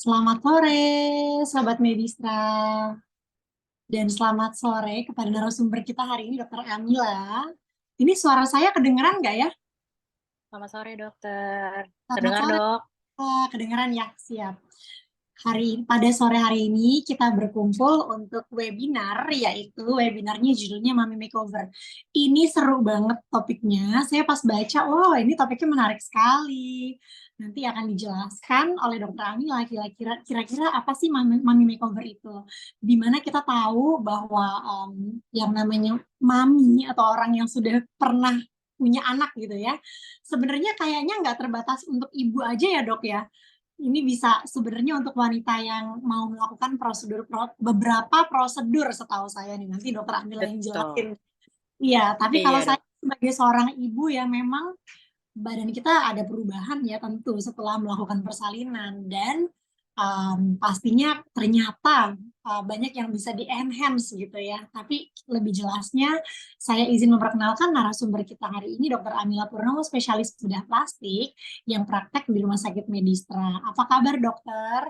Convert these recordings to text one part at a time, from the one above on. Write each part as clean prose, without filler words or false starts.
Selamat sore, Sobat Medistra. Dan selamat sore kepada narasumber kita hari ini, Dokter Amila. Ini suara saya kedengeran nggak ya? Selamat sore, dokter. Selamat Terdengar, sore, dok? kedengeran ya? Siap. Pada sore hari ini kita berkumpul untuk webinar, yaitu webinarnya judulnya Mami Makeover. Ini seru banget topiknya. Saya pas baca, wow ini topiknya menarik sekali. Nanti akan dijelaskan oleh Dokter Amila kira-kira apa sih Mami Makeover itu. Dimana kita tahu bahwa yang namanya mami atau orang yang sudah pernah punya anak gitu ya, sebenarnya kayaknya nggak terbatas untuk ibu aja ya dok ya, ini bisa sebenarnya untuk wanita yang mau melakukan beberapa prosedur setahu saya nih. Nanti dokter Amila yang Betul. jelasin. Iya, tapi kalau Iya, saya dok. sebagai seorang ibu ya memang badan kita ada perubahan ya tentu setelah melakukan persalinan dan pastinya ternyata banyak yang bisa di-enhance gitu ya. Tapi lebih jelasnya saya izin memperkenalkan narasumber kita hari ini Dr. Amila Purnomo, spesialis bedah plastik yang praktek di Rumah Sakit Medistra. Apa kabar dokter?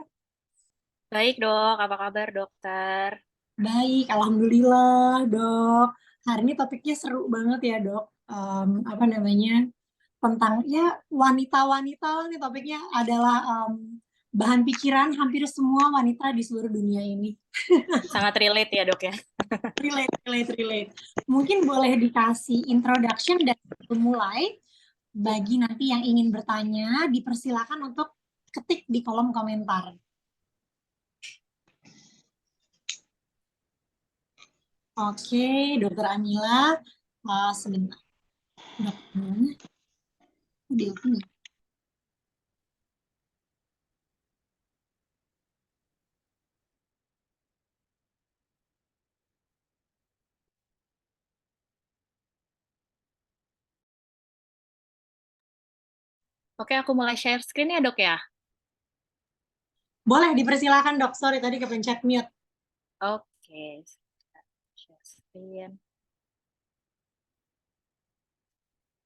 Baik, dok. Apa kabar, dokter? Baik, alhamdulillah dok. Hari ini topiknya seru banget ya dok. Apa namanya? Tentang ya wanita-wanita nih, topiknya adalah bahan pikiran hampir semua wanita di seluruh dunia ini. Sangat relate ya, dok ya? Relate. Mungkin boleh dikasih introduction dan mulai. Bagi nanti yang ingin bertanya, dipersilakan untuk ketik di kolom komentar. Oke, Dokter Amila, sebentar. Dokter, di open ya? Oke, aku mulai share screen ya, dok ya? Boleh dipersilakan dok. Sorry tadi kepencet mute. Oke. Share screen.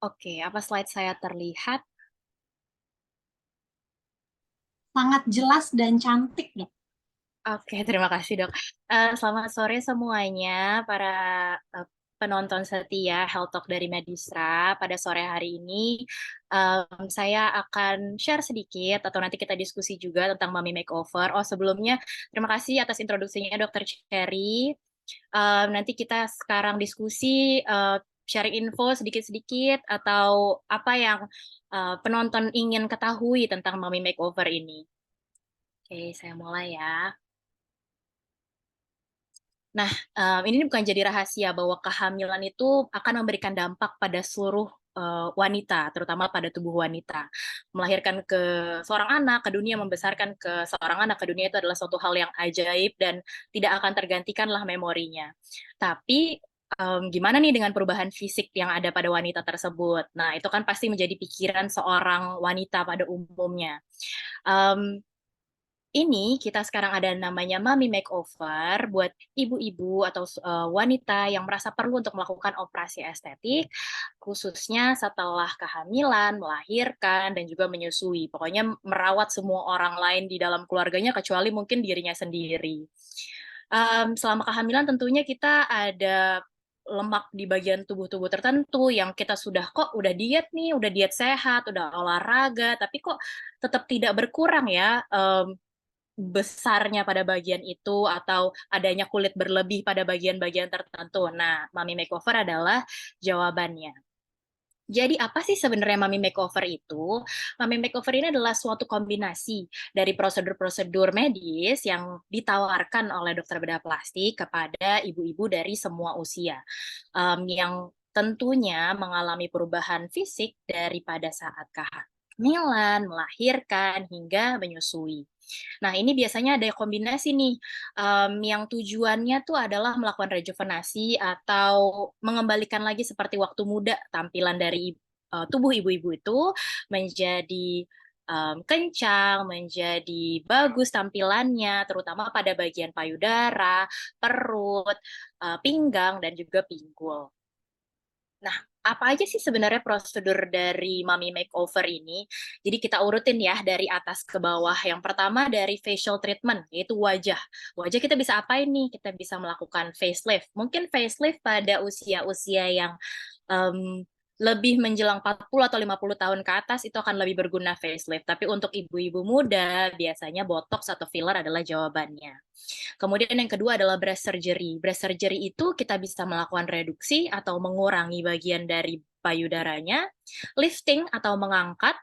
Oke, apa slide saya terlihat? Sangat jelas dan cantik dok. Oke, terima kasih, dok. Selamat sore semuanya, para eh, penonton setia Health Talk dari Medistra. Pada sore hari ini, saya akan share sedikit, atau nanti kita diskusi juga tentang Mami Makeover. Oh, sebelumnya, terima kasih atas introduksinya, Dokter Cherry. Nanti kita sekarang diskusi, sharing info sedikit-sedikit, atau apa yang penonton ingin ketahui tentang Mami Makeover ini. Oke, saya mulai ya. Nah, ini bukan jadi rahasia bahwa kehamilan itu akan memberikan dampak pada seluruh wanita, terutama pada tubuh wanita. Melahirkan ke seorang anak ke dunia, membesarkan ke seorang anak ke dunia itu adalah suatu hal yang ajaib dan tidak akan tergantikanlah memorinya. Tapi gimana nih dengan perubahan fisik yang ada pada wanita tersebut? Nah, itu kan pasti menjadi pikiran seorang wanita pada umumnya. Em, ini kita sekarang ada namanya Mami Makeover buat ibu-ibu atau wanita yang merasa perlu untuk melakukan operasi estetik, khususnya setelah kehamilan, melahirkan, dan juga menyusui. Pokoknya merawat semua orang lain di dalam keluarganya kecuali mungkin dirinya sendiri. Selama kehamilan tentunya kita ada lemak di bagian tubuh-tubuh tertentu yang kita sudah kok udah diet nih, udah diet sehat, udah olahraga, tapi kok tetap tidak berkurang ya besarnya pada bagian itu atau adanya kulit berlebih pada bagian-bagian tertentu. Nah, Mami Makeover adalah jawabannya. Jadi apa sih sebenarnya Mami Makeover itu? Mami Makeover ini adalah suatu kombinasi dari prosedur-prosedur medis yang ditawarkan oleh dokter bedah plastik kepada ibu-ibu dari semua usia, yang tentunya mengalami perubahan fisik daripada saat kehamilan, melahirkan, hingga menyusui. Nah, ini biasanya ada kombinasi nih, yang tujuannya tuh adalah melakukan rejuvenasi atau mengembalikan lagi seperti waktu muda tampilan dari tubuh ibu-ibu itu menjadi kencang, menjadi bagus tampilannya, terutama pada bagian payudara, perut, pinggang, dan juga pinggul. Nah, apa aja sih sebenarnya prosedur dari Mami Makeover ini? Jadi kita urutin ya dari atas ke bawah. Yang pertama dari facial treatment, yaitu wajah. Wajah kita bisa apain nih? Kita bisa melakukan facelift. Mungkin facelift pada usia-usia yang em, lebih menjelang 40 atau 50 tahun ke atas itu akan lebih berguna facelift. Tapi untuk ibu-ibu muda, biasanya botox atau filler adalah jawabannya. Kemudian yang kedua adalah breast surgery. Breast surgery itu kita bisa melakukan reduksi atau mengurangi bagian dari payudaranya, lifting atau mengangkat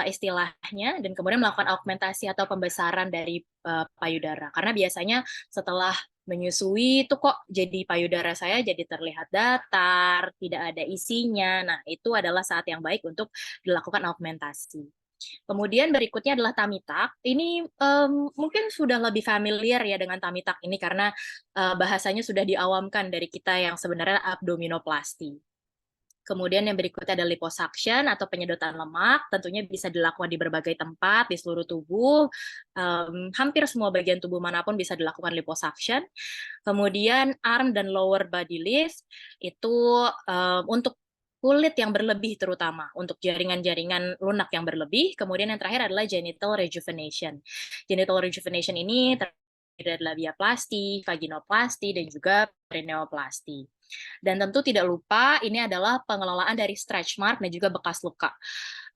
istilahnya, dan kemudian melakukan augmentasi atau pembesaran dari payudara. Karena biasanya setelah menyusui itu kok jadi payudara saya jadi terlihat datar, tidak ada isinya. Nah, itu adalah saat yang baik untuk dilakukan augmentasi. Kemudian berikutnya adalah tummy tuck. Ini mungkin sudah lebih familiar ya dengan tummy tuck ini karena bahasanya sudah diawamkan dari kita yang sebenarnya abdominoplasti. Kemudian yang berikutnya ada liposuction atau penyedotan lemak, tentunya bisa dilakukan di berbagai tempat di seluruh tubuh. Hampir semua bagian tubuh manapun bisa dilakukan liposuction. Kemudian arm dan lower body lift itu untuk kulit yang berlebih terutama, untuk jaringan-jaringan lunak yang berlebih. Kemudian yang terakhir adalah genital rejuvenation. Genital rejuvenation ini terdiri dari labiaplasti, vaginoplasti, dan juga perineoplasti. Dan tentu tidak lupa ini adalah pengelolaan dari stretch mark dan juga bekas luka.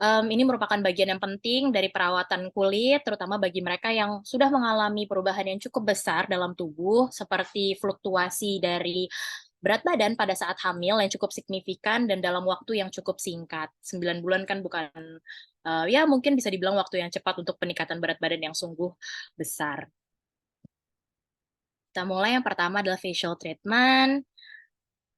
Ini merupakan bagian yang penting dari perawatan kulit, terutama bagi mereka yang sudah mengalami perubahan yang cukup besar dalam tubuh, seperti fluktuasi dari berat badan pada saat hamil yang cukup signifikan dan dalam waktu yang cukup singkat. 9 bulan kan bukan, ya mungkin bisa dibilang waktu yang cepat untuk peningkatan berat badan yang sungguh besar. Kita mulai, yang pertama adalah facial treatment.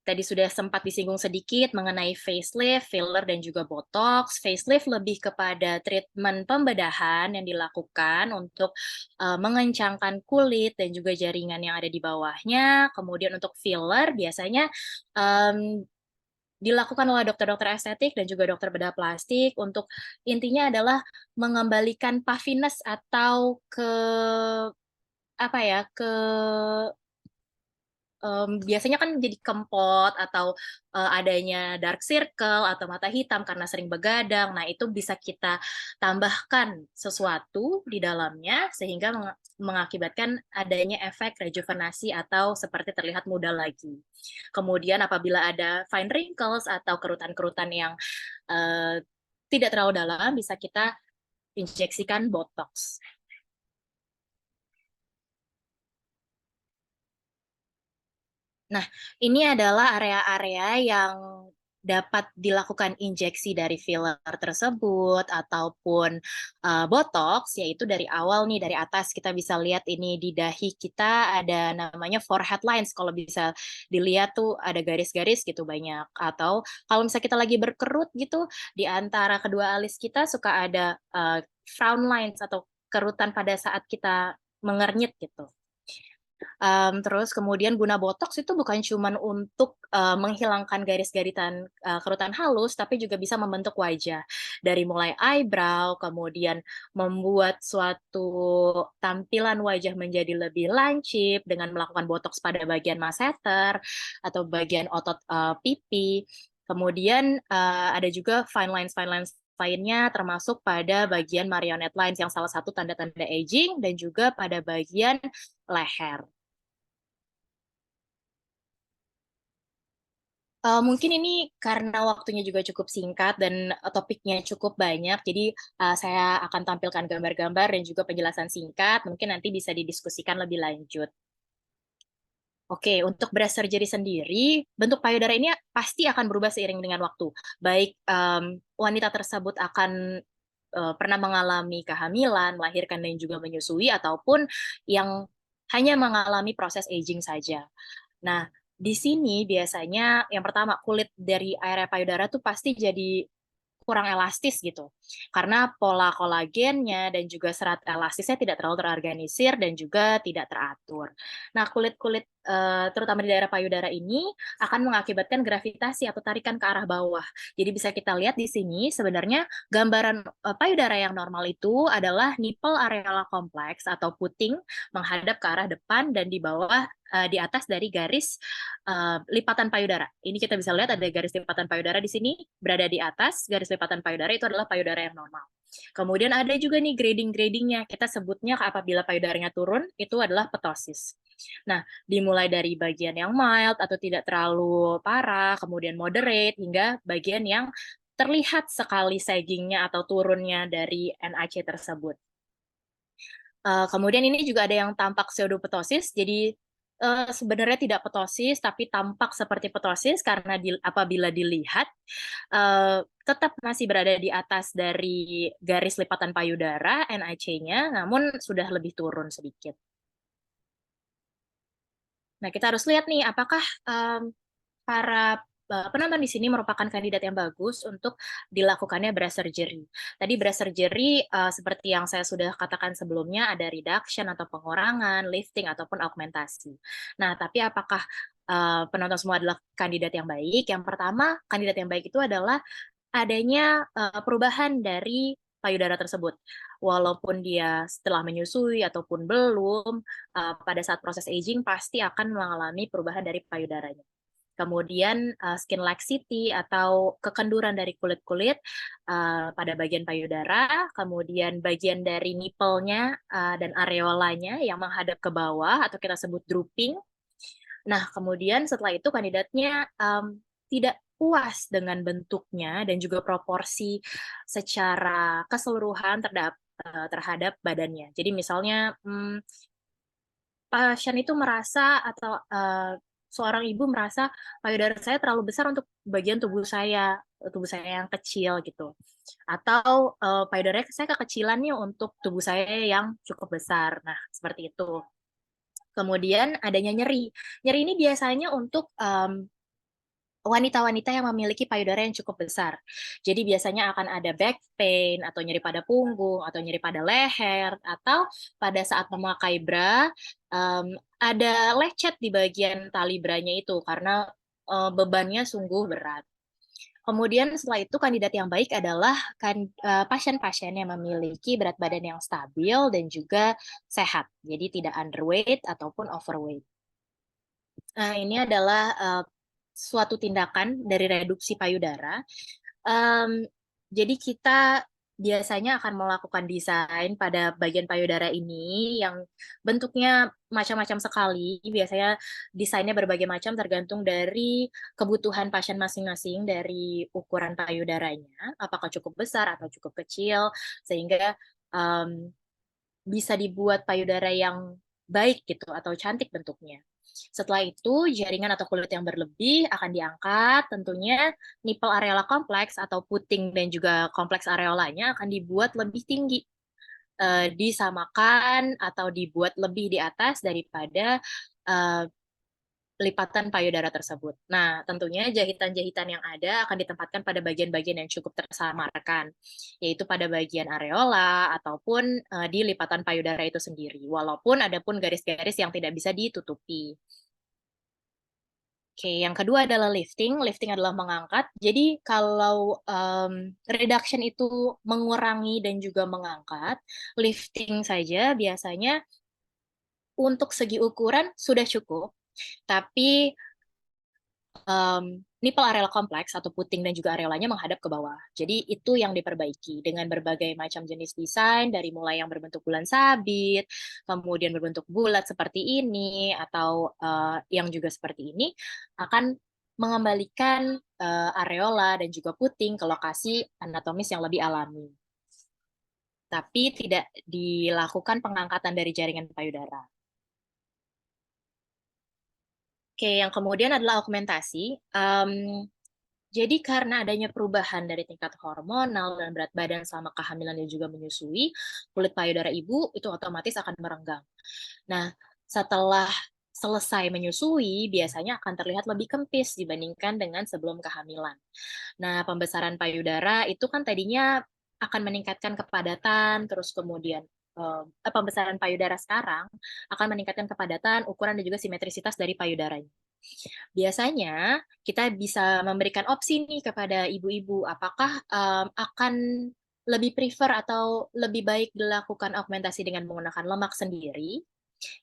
Tadi sudah sempat disinggung sedikit mengenai facelift, filler, dan juga botox. Facelift lebih kepada treatment pembedahan yang dilakukan untuk mengencangkan kulit dan juga jaringan yang ada di bawahnya. Kemudian untuk filler biasanya dilakukan oleh dokter-dokter estetik dan juga dokter bedah plastik untuk intinya adalah mengembalikan puffiness atau ke apa ya, ke biasanya kan jadi kempot atau adanya dark circle atau mata hitam karena sering begadang. Nah, itu bisa kita tambahkan sesuatu di dalamnya sehingga mengakibatkan adanya efek rejuvenasi atau seperti terlihat muda lagi. Kemudian apabila ada fine wrinkles atau kerutan-kerutan yang tidak terlalu dalam, bisa kita injeksikan botox. Nah, ini adalah area-area yang dapat dilakukan injeksi dari filler tersebut ataupun botox, yaitu dari awal nih, dari atas kita bisa lihat ini di dahi kita ada namanya forehead lines, kalau bisa dilihat tuh ada garis-garis gitu banyak. Atau kalau misalnya kita lagi berkerut gitu, di antara kedua alis kita suka ada frown lines atau kerutan pada saat kita mengernyit gitu. Terus kemudian guna botox itu bukan cuma untuk menghilangkan garis-garisan kerutan halus, tapi juga bisa membentuk wajah. Dari mulai eyebrow, kemudian membuat suatu tampilan wajah menjadi lebih lancip dengan melakukan botox pada bagian masseter atau bagian otot pipi. Kemudian ada juga fine lines lainnya termasuk pada bagian marionette lines yang salah satu tanda-tanda aging dan juga pada bagian leher. Mungkin ini karena waktunya juga cukup singkat dan topiknya cukup banyak, jadi saya akan tampilkan gambar-gambar dan juga penjelasan singkat, mungkin nanti bisa didiskusikan lebih lanjut. Oke, untuk breast surgery sendiri, bentuk payudara ini pasti akan berubah seiring dengan waktu. Baik wanita tersebut akan pernah mengalami kehamilan, melahirkan dan juga menyusui, ataupun yang hanya mengalami proses aging saja. Nah, di sini biasanya yang pertama kulit dari area payudara tuh pasti jadi kurang elastis gitu. Karena pola kolagennya dan juga serat elastisnya tidak terlalu terorganisir dan juga tidak teratur. Nah, kulit-kulit terutama di daerah payudara ini akan mengakibatkan gravitasi atau tarikan ke arah bawah. Jadi bisa kita lihat di sini sebenarnya gambaran payudara yang normal itu adalah nipple areola kompleks atau puting menghadap ke arah depan dan di bawah di atas dari garis lipatan payudara. Ini kita bisa lihat ada garis lipatan payudara di sini, berada di atas garis lipatan payudara itu adalah payudara yang normal. Kemudian ada juga nih grading-gradingnya. Kita sebutnya apabila payudaranya turun, itu adalah ptosis. Nah, dimulai dari bagian yang mild atau tidak terlalu parah, kemudian moderate, hingga bagian yang terlihat sekali saggingnya atau turunnya dari NAC tersebut. Kemudian ini juga ada yang tampak pseudoptosis, jadi sebenarnya tidak ptosis, tapi tampak seperti ptosis karena apabila dilihat tetap masih berada di atas dari garis lipatan payudara NAC-nya, namun sudah lebih turun sedikit. Nah, kita harus lihat nih apakah para penonton di sini merupakan kandidat yang bagus untuk dilakukannya breast surgery. Tadi breast surgery seperti yang saya sudah katakan sebelumnya ada reduction atau pengurangan, lifting ataupun augmentasi. Nah, tapi apakah penonton semua adalah kandidat yang baik? Yang pertama, kandidat yang baik itu adalah adanya perubahan dari payudara tersebut. Walaupun dia setelah menyusui ataupun belum, pada saat proses aging pasti akan mengalami perubahan dari payudaranya. Kemudian skin laxity atau kekenduran dari kulit-kulit pada bagian payudara, kemudian bagian dari nipple-nya dan areolanya yang menghadap ke bawah atau kita sebut drooping. Nah, kemudian setelah itu kandidatnya tidak puas dengan bentuknya dan juga proporsi secara keseluruhan terhadap badannya. Jadi misalnya pasien itu merasa atau seorang ibu merasa payudara saya terlalu besar untuk bagian tubuh saya yang kecil gitu. Atau payudara saya kekecilannya untuk tubuh saya yang cukup besar. Nah, seperti itu. Kemudian adanya nyeri. Nyeri ini biasanya untuk wanita-wanita yang memiliki payudara yang cukup besar. Jadi biasanya akan ada back pain atau nyeri pada punggung atau nyeri pada leher atau pada saat memakai bra ada lecet di bagian tali branya itu karena bebannya sungguh berat. Kemudian setelah itu kandidat yang baik adalah pasien-pasien yang memiliki berat badan yang stabil dan juga sehat. Jadi tidak underweight ataupun overweight. Nah, ini adalah suatu tindakan dari reduksi payudara. Jadi kita biasanya akan melakukan desain pada bagian payudara ini yang bentuknya macam-macam sekali. Biasanya desainnya berbagai macam tergantung dari kebutuhan pasien masing-masing dari ukuran payudaranya, apakah cukup besar atau cukup kecil, sehingga bisa dibuat payudara yang baik gitu atau cantik bentuknya. Setelah itu, jaringan atau kulit yang berlebih akan diangkat. Tentunya nipple areola kompleks atau puting dan juga kompleks areolanya akan dibuat lebih tinggi. Disamakan atau dibuat lebih di atas daripada lipatan payudara tersebut. Nah, tentunya jahitan-jahitan yang ada akan ditempatkan pada bagian-bagian yang cukup tersamarkan, yaitu pada bagian areola ataupun di lipatan payudara itu sendiri, walaupun ada pun garis-garis yang tidak bisa ditutupi. Oke, yang kedua adalah lifting. Lifting adalah mengangkat. Jadi kalau reduction itu mengurangi dan juga mengangkat, lifting saja biasanya untuk segi ukuran sudah cukup, tapi nipple areola kompleks atau puting dan juga areolanya menghadap ke bawah. Jadi itu yang diperbaiki dengan berbagai macam jenis desain dari mulai yang berbentuk bulan sabit, kemudian berbentuk bulat seperti ini atau yang juga seperti ini akan mengembalikan areola dan juga puting ke lokasi anatomis yang lebih alami. Tapi tidak dilakukan pengangkatan dari jaringan payudara. Oke, yang kemudian adalah augmentasi. Jadi karena adanya perubahan dari tingkat hormonal dan berat badan selama kehamilan dan juga menyusui, kulit payudara ibu itu otomatis akan merenggang. Nah, setelah selesai menyusui, biasanya akan terlihat lebih kempis dibandingkan dengan sebelum kehamilan. Nah, pembesaran payudara itu kan tadinya akan meningkatkan kepadatan, terus kemudian pembesaran payudara sekarang akan meningkatkan kepadatan, ukuran, dan juga simetrisitas dari payudaranya. Biasanya kita bisa memberikan opsi nih kepada ibu-ibu, apakah akan lebih prefer atau lebih baik dilakukan augmentasi dengan menggunakan lemak sendiri,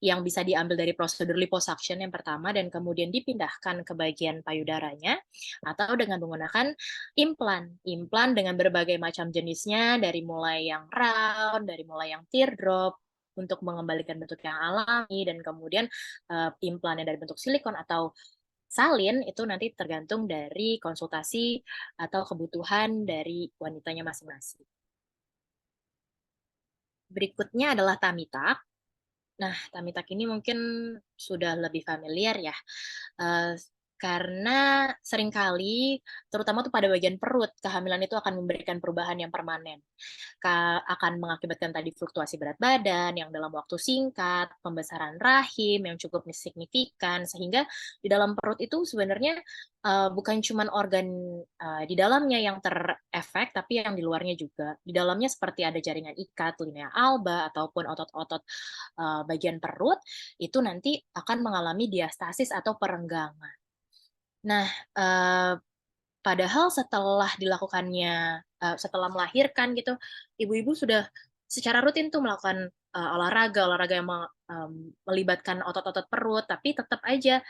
yang bisa diambil dari prosedur liposuction yang pertama dan kemudian dipindahkan ke bagian payudaranya, atau dengan menggunakan implan. Implan dengan berbagai macam jenisnya, dari mulai yang round, dari mulai yang teardrop, untuk mengembalikan bentuk yang alami, dan kemudian implan yang dari bentuk silikon atau salin, itu nanti tergantung dari konsultasi atau kebutuhan dari wanitanya masing-masing. Berikutnya adalah tummy tuck. Nah, tummy tuck ini mungkin sudah lebih familiar ya, eee, karena seringkali, terutama tuh pada bagian perut, kehamilan itu akan memberikan perubahan yang permanen. Akan mengakibatkan tadi fluktuasi berat badan yang dalam waktu singkat, pembesaran rahim yang cukup signifikan, sehingga di dalam perut itu sebenarnya, bukan cuman organ, di dalamnya yang terefek, tapi yang di luarnya juga. Di dalamnya seperti ada jaringan ikat, linea alba, ataupun otot-otot, bagian perut, itu nanti akan mengalami diastasis atau perenggangan. Nah, eee padahal setelah melahirkan gitu, ibu-ibu sudah secara rutin tuh melakukan, olahraga yang melibatkan otot-otot perut, tapi tetap aja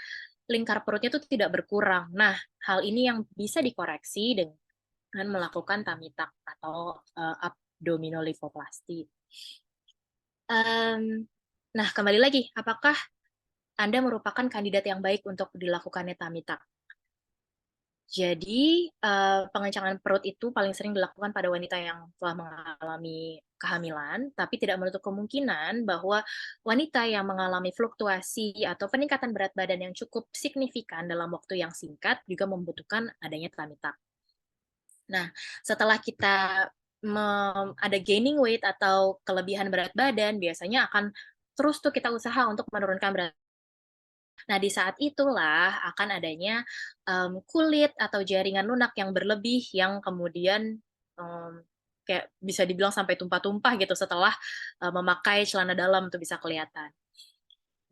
lingkar perutnya tuh tidak berkurang. Nah, hal ini yang bisa dikoreksi dengan melakukan tummy tuck atau, abdominoplasty. Mmm, nah, kembali lagi, apakah Anda merupakan kandidat yang baik untuk dilakukannya tummy tuck? Jadi, pengencangan perut itu paling sering dilakukan pada wanita yang telah mengalami kehamilan, tapi tidak menutup kemungkinan bahwa wanita yang mengalami fluktuasi atau peningkatan berat badan yang cukup signifikan dalam waktu yang singkat juga membutuhkan adanya tummy tuck. Nah, setelah kita ada gaining weight atau kelebihan berat badan, biasanya akan terus tuh kita usaha untuk menurunkan berat. Nah, di saat itulah akan adanya, kulit atau jaringan lunak yang berlebih yang kemudian, mmm, kayak bisa dibilang sampai tumpah-tumpah gitu setelah, memakai celana dalam tuh bisa kelihatan.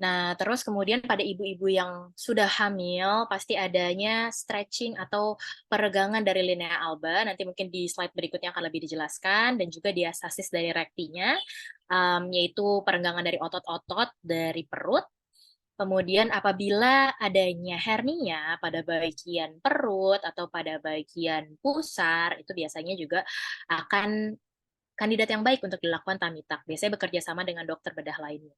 Nah, terus kemudian pada ibu-ibu yang sudah hamil, pasti adanya stretching atau peregangan dari linea alba, nanti mungkin di slide berikutnya akan lebih dijelaskan, dan juga diastasis dari rektinya, yaitu perenggangan dari otot-otot dari perut. Kemudian apabila adanya hernia pada bagian perut atau pada bagian pusar, itu biasanya juga akan kandidat yang baik untuk dilakukan tummy tuck. Biasanya bekerja sama dengan dokter bedah lainnya.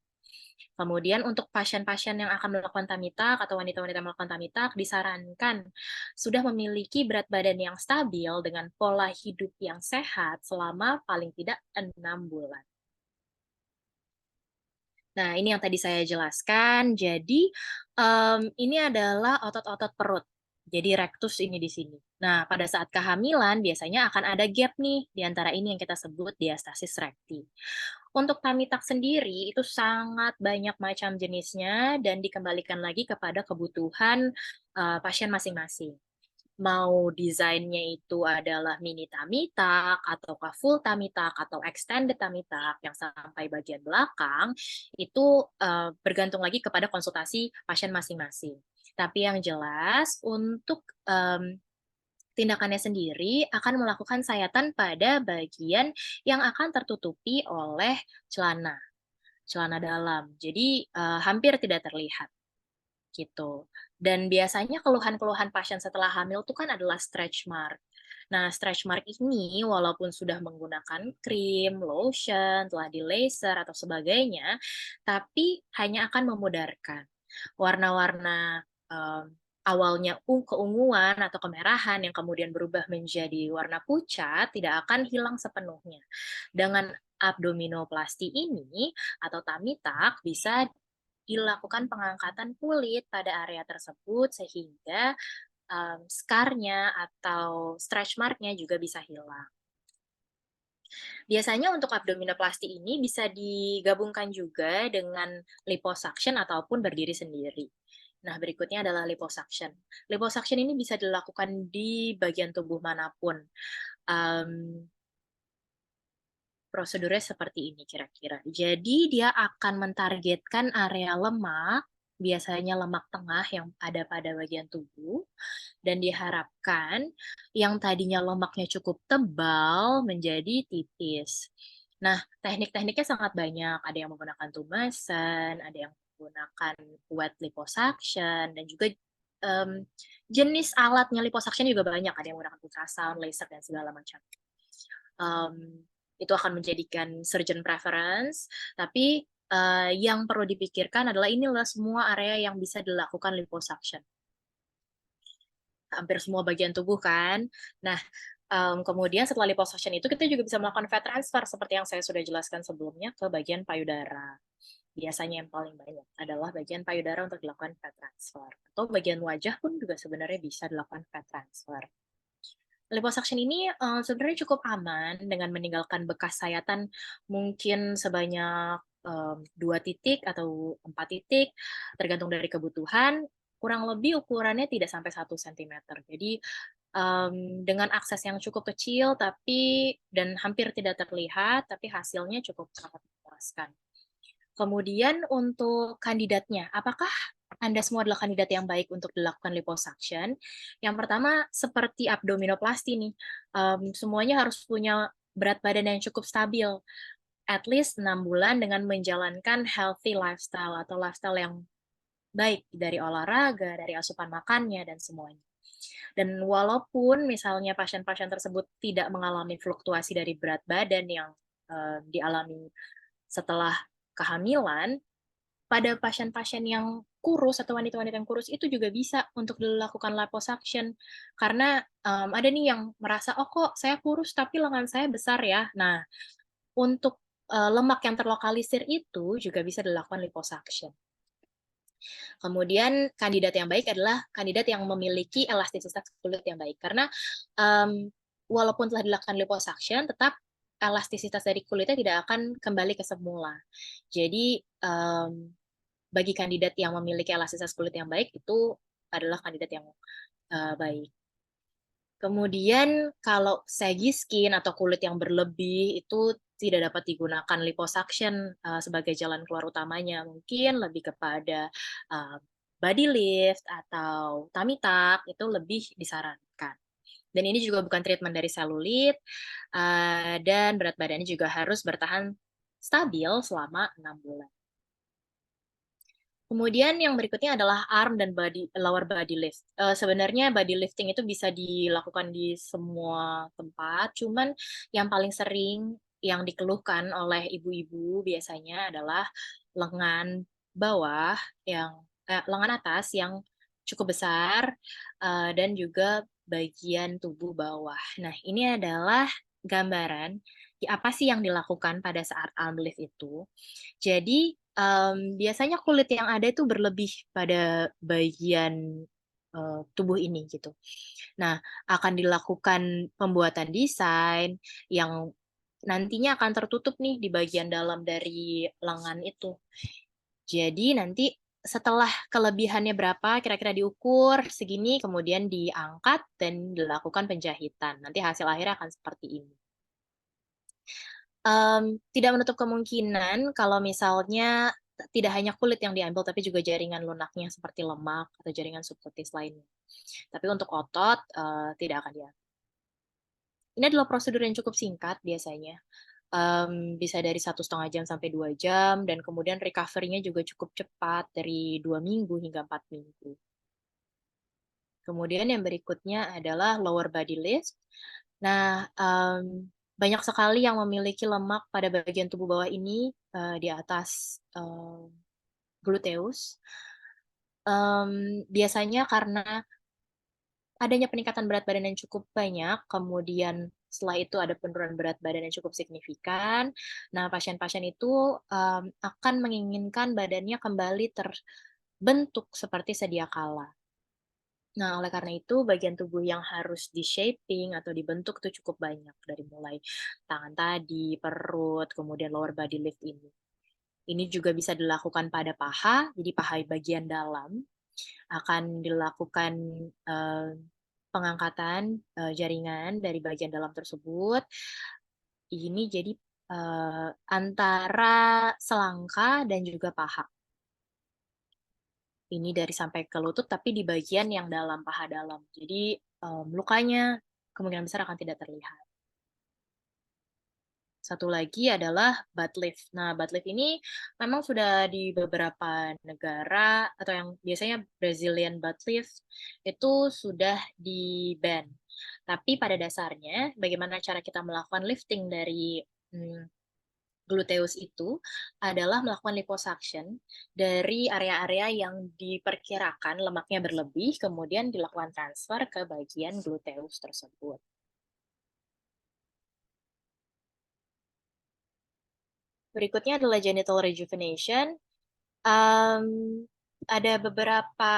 Kemudian untuk pasien-pasien yang akan melakukan tummy tuck atau wanita-wanita yang melakukan tummy tuck disarankan sudah memiliki berat badan yang stabil dengan pola hidup yang sehat selama paling tidak 6 bulan. Nah, ini yang tadi saya jelaskan. Jadi, ini adalah otot-otot perut. Jadi rektus ini di sini. Nah, pada saat kehamilan biasanya akan ada gap nih di antara ini yang kita sebut diastasis rekti. Untuk tummy tuck sendiri itu sangat banyak macam jenisnya dan dikembalikan lagi kepada kebutuhan, pasien masing-masing. Mau desainnya itu adalah mini tummy tuck, ataukah full tummy tuck, atau extended tummy tuck yang sampai bagian belakang, itu, bergantung lagi kepada konsultasi pasien masing-masing. Tapi yang jelas untuk, tindakannya sendiri akan melakukan sayatan pada bagian yang akan tertutupi oleh celana, celana dalam. Jadi, hampir tidak terlihat. Gitu. Dan biasanya keluhan-keluhan pasien setelah hamil itu kan adalah stretch mark. Nah, stretch mark ini walaupun sudah menggunakan krim, lotion, telah di-laser atau sebagainya, tapi hanya akan memudarkan. Warna-warna, awalnya keunguan atau kemerahan yang kemudian berubah menjadi warna pucat tidak akan hilang sepenuhnya. Dengan abdominoplasty ini atau tummy tuck bisa dilakukan pengangkatan kulit pada area tersebut sehingga, scar-nya atau stretch mark-nya juga bisa hilang. Biasanya untuk abdominoplasty ini bisa digabungkan juga dengan liposuction ataupun berdiri sendiri. Nah, berikutnya adalah liposuction. Liposuction ini bisa dilakukan di bagian tubuh manapun. Mmm, Prosedurnya seperti ini kira-kira. Jadi dia akan mentargetkan area lemak, biasanya lemak tengah yang ada pada bagian tubuh, dan diharapkan yang tadinya lemaknya cukup tebal menjadi tipis. Nah, teknik-tekniknya sangat banyak. Ada yang menggunakan tumasan, ada yang menggunakan wet liposuction, dan juga em, jenis alatnya liposuction juga banyak. Ada yang menggunakan ultrasound, laser, dan segala macam. Em, itu akan menjadikan surgeon preference, tapi yang perlu dipikirkan adalah inilah semua area yang bisa dilakukan liposuction. Hampir semua bagian tubuh kan. Nah, kemudian setelah liposuction itu kita juga bisa melakukan fat transfer seperti yang saya sudah jelaskan sebelumnya ke bagian payudara. Biasanya yang paling banyak adalah bagian payudara untuk dilakukan fat transfer. Atau bagian wajah pun juga sebenarnya bisa dilakukan fat transfer. Liposuction ini sebenarnya cukup aman dengan meninggalkan bekas sayatan mungkin sebanyak 2 titik atau 4 titik, tergantung dari kebutuhan. Kurang lebih ukurannya tidak sampai 1 cm. Jadi dengan akses yang cukup kecil dan hampir tidak terlihat, tapi hasilnya cukup sangat memuaskan. Kemudian untuk kandidatnya, apakah Anda semua adalah kandidat yang baik untuk dilakukan liposuction? Yang pertama, seperti abdominoplasti nih, semuanya harus punya berat badan yang cukup stabil, at least 6 bulan dengan menjalankan healthy lifestyle atau lifestyle yang baik dari olahraga, dari asupan makannya, dan semuanya. Dan walaupun misalnya pasien-pasien tersebut tidak mengalami fluktuasi dari berat badan yang dialami setelah kehamilan, pada pasien-pasien yang kurus atau wanita-wanita yang kurus itu juga bisa untuk dilakukan liposuction. Karena ada nih yang merasa, oh kok saya kurus tapi lengan saya besar ya. Nah, untuk lemak yang terlokalisir itu juga bisa dilakukan liposuction. Kemudian kandidat yang baik adalah kandidat yang memiliki elastisitas kulit yang baik. Karena um, walaupun telah dilakukan liposuction, tetap elastisitas dari kulitnya tidak akan kembali ke semula. Jadi bagi kandidat yang memiliki elastisitas kulit yang baik itu adalah kandidat yang baik. Kemudian kalau saggy skin atau kulit yang berlebih itu tidak dapat digunakan liposuction sebagai jalan keluar utamanya. Mungkin lebih kepada uh, body lift atau tummy tuck itu lebih disarankan. Dan ini juga bukan treatment dari selulit, dan berat badannya juga harus bertahan stabil selama 6 bulan. Kemudian yang berikutnya adalah arm dan lower body lift. Sebenarnya body lifting itu bisa dilakukan di semua tempat, cuman yang paling sering yang dikeluhkan oleh ibu-ibu biasanya adalah lengan bawah lengan atas yang cukup besar, dan juga bagian tubuh bawah. Nah, ini adalah gambaran apa sih yang dilakukan pada saat arm lift itu. Jadi biasanya kulit yang ada itu berlebih pada bagian tubuh ini gitu. Nah, akan dilakukan pembuatan desain yang nantinya akan tertutup nih di bagian dalam dari lengan itu. Jadi nanti setelah kelebihannya berapa, kira-kira diukur segini, kemudian diangkat dan dilakukan penjahitan. Nanti hasil akhirnya akan seperti ini. Tidak menutup kemungkinan kalau misalnya tidak hanya kulit yang diambil, tapi juga jaringan lunaknya seperti lemak atau jaringan subkutis lainnya. Tapi untuk otot tidak akan diambil. Ini adalah prosedur yang cukup singkat biasanya. Bisa dari 1,5 jam sampai 2 jam, dan kemudian recovery-nya juga cukup cepat dari 2 minggu hingga 4 minggu. Kemudian yang berikutnya adalah lower body lift. Nah, banyak sekali yang memiliki lemak pada bagian tubuh bawah ini di atas gluteus. Biasanya karena adanya peningkatan berat badan yang cukup banyak, kemudian setelah itu ada penurunan berat badan yang cukup signifikan. Nah, pasien-pasien itu akan menginginkan badannya kembali terbentuk seperti sedia kala. Nah, oleh karena itu, bagian tubuh yang harus di-shaping atau dibentuk itu cukup banyak. Dari mulai tangan tadi, perut, kemudian lower body lift ini. Ini juga bisa dilakukan pada paha, jadi paha bagian dalam. Akan dilakukan eh, pengangkatan jaringan dari bagian dalam tersebut. Ini jadi antara selangka dan juga paha. Ini dari sampai ke lutut, tapi di bagian yang dalam, paha dalam. Jadi lukanya kemungkinan besar akan tidak terlihat. Satu lagi adalah butt lift. Nah, butt lift ini memang sudah di beberapa negara atau yang biasanya Brazilian butt lift itu sudah di-ban. Tapi pada dasarnya bagaimana cara kita melakukan lifting dari gluteus itu adalah melakukan liposuction dari area-area yang diperkirakan lemaknya berlebih, kemudian dilakukan transfer ke bagian gluteus tersebut. Berikutnya adalah genital rejuvenation. Ada beberapa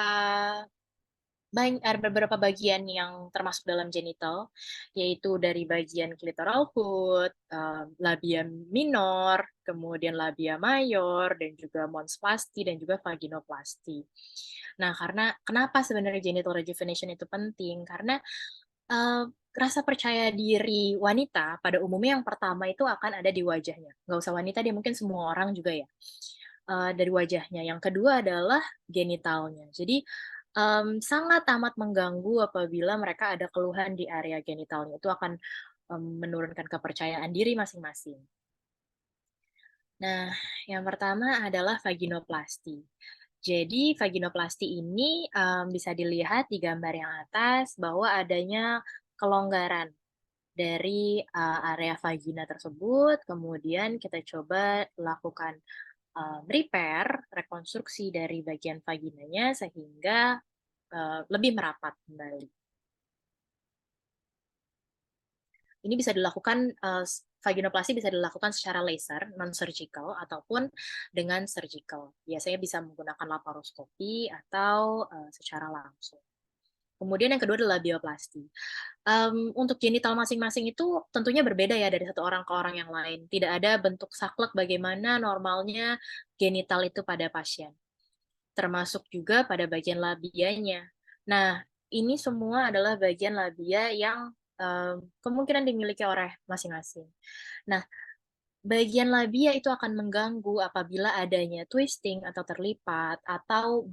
bagian yang termasuk dalam genital, yaitu dari bagian clitoral hood, labia minor, kemudian labia mayor, dan juga monsplasti, dan juga vaginoplasti. Nah, karena kenapa sebenarnya genital rejuvenation itu penting? Karena uh, rasa percaya diri wanita pada umumnya yang pertama itu akan ada di wajahnya. Nggak usah wanita, dia mungkin semua orang juga ya. Dari wajahnya. Yang kedua adalah genitalnya. Jadi sangat amat mengganggu apabila mereka ada keluhan di area genitalnya. Itu akan menurunkan kepercayaan diri masing-masing. Nah, yang pertama adalah vaginoplasti. Jadi vaginoplasti ini bisa dilihat di gambar yang atas bahwa adanya kelonggaran dari area vagina tersebut. Kemudian kita coba lakukan repair, rekonstruksi dari bagian vaginanya sehingga lebih merapat kembali. Ini bisa dilakukan, vaginoplasti bisa dilakukan secara laser, non-surgical, ataupun dengan surgical. Biasanya bisa menggunakan laparoskopi atau secara langsung. Kemudian yang kedua adalah bioplasti. Untuk genital masing-masing itu tentunya berbeda ya dari satu orang ke orang yang lain. Tidak ada bentuk saklek bagaimana normalnya genital itu pada pasien. Termasuk juga pada bagian labianya. Nah, ini semua adalah bagian labia yang kemungkinan dimiliki oleh masing-masing. Nah, bagian labia itu akan mengganggu apabila adanya twisting atau terlipat, atau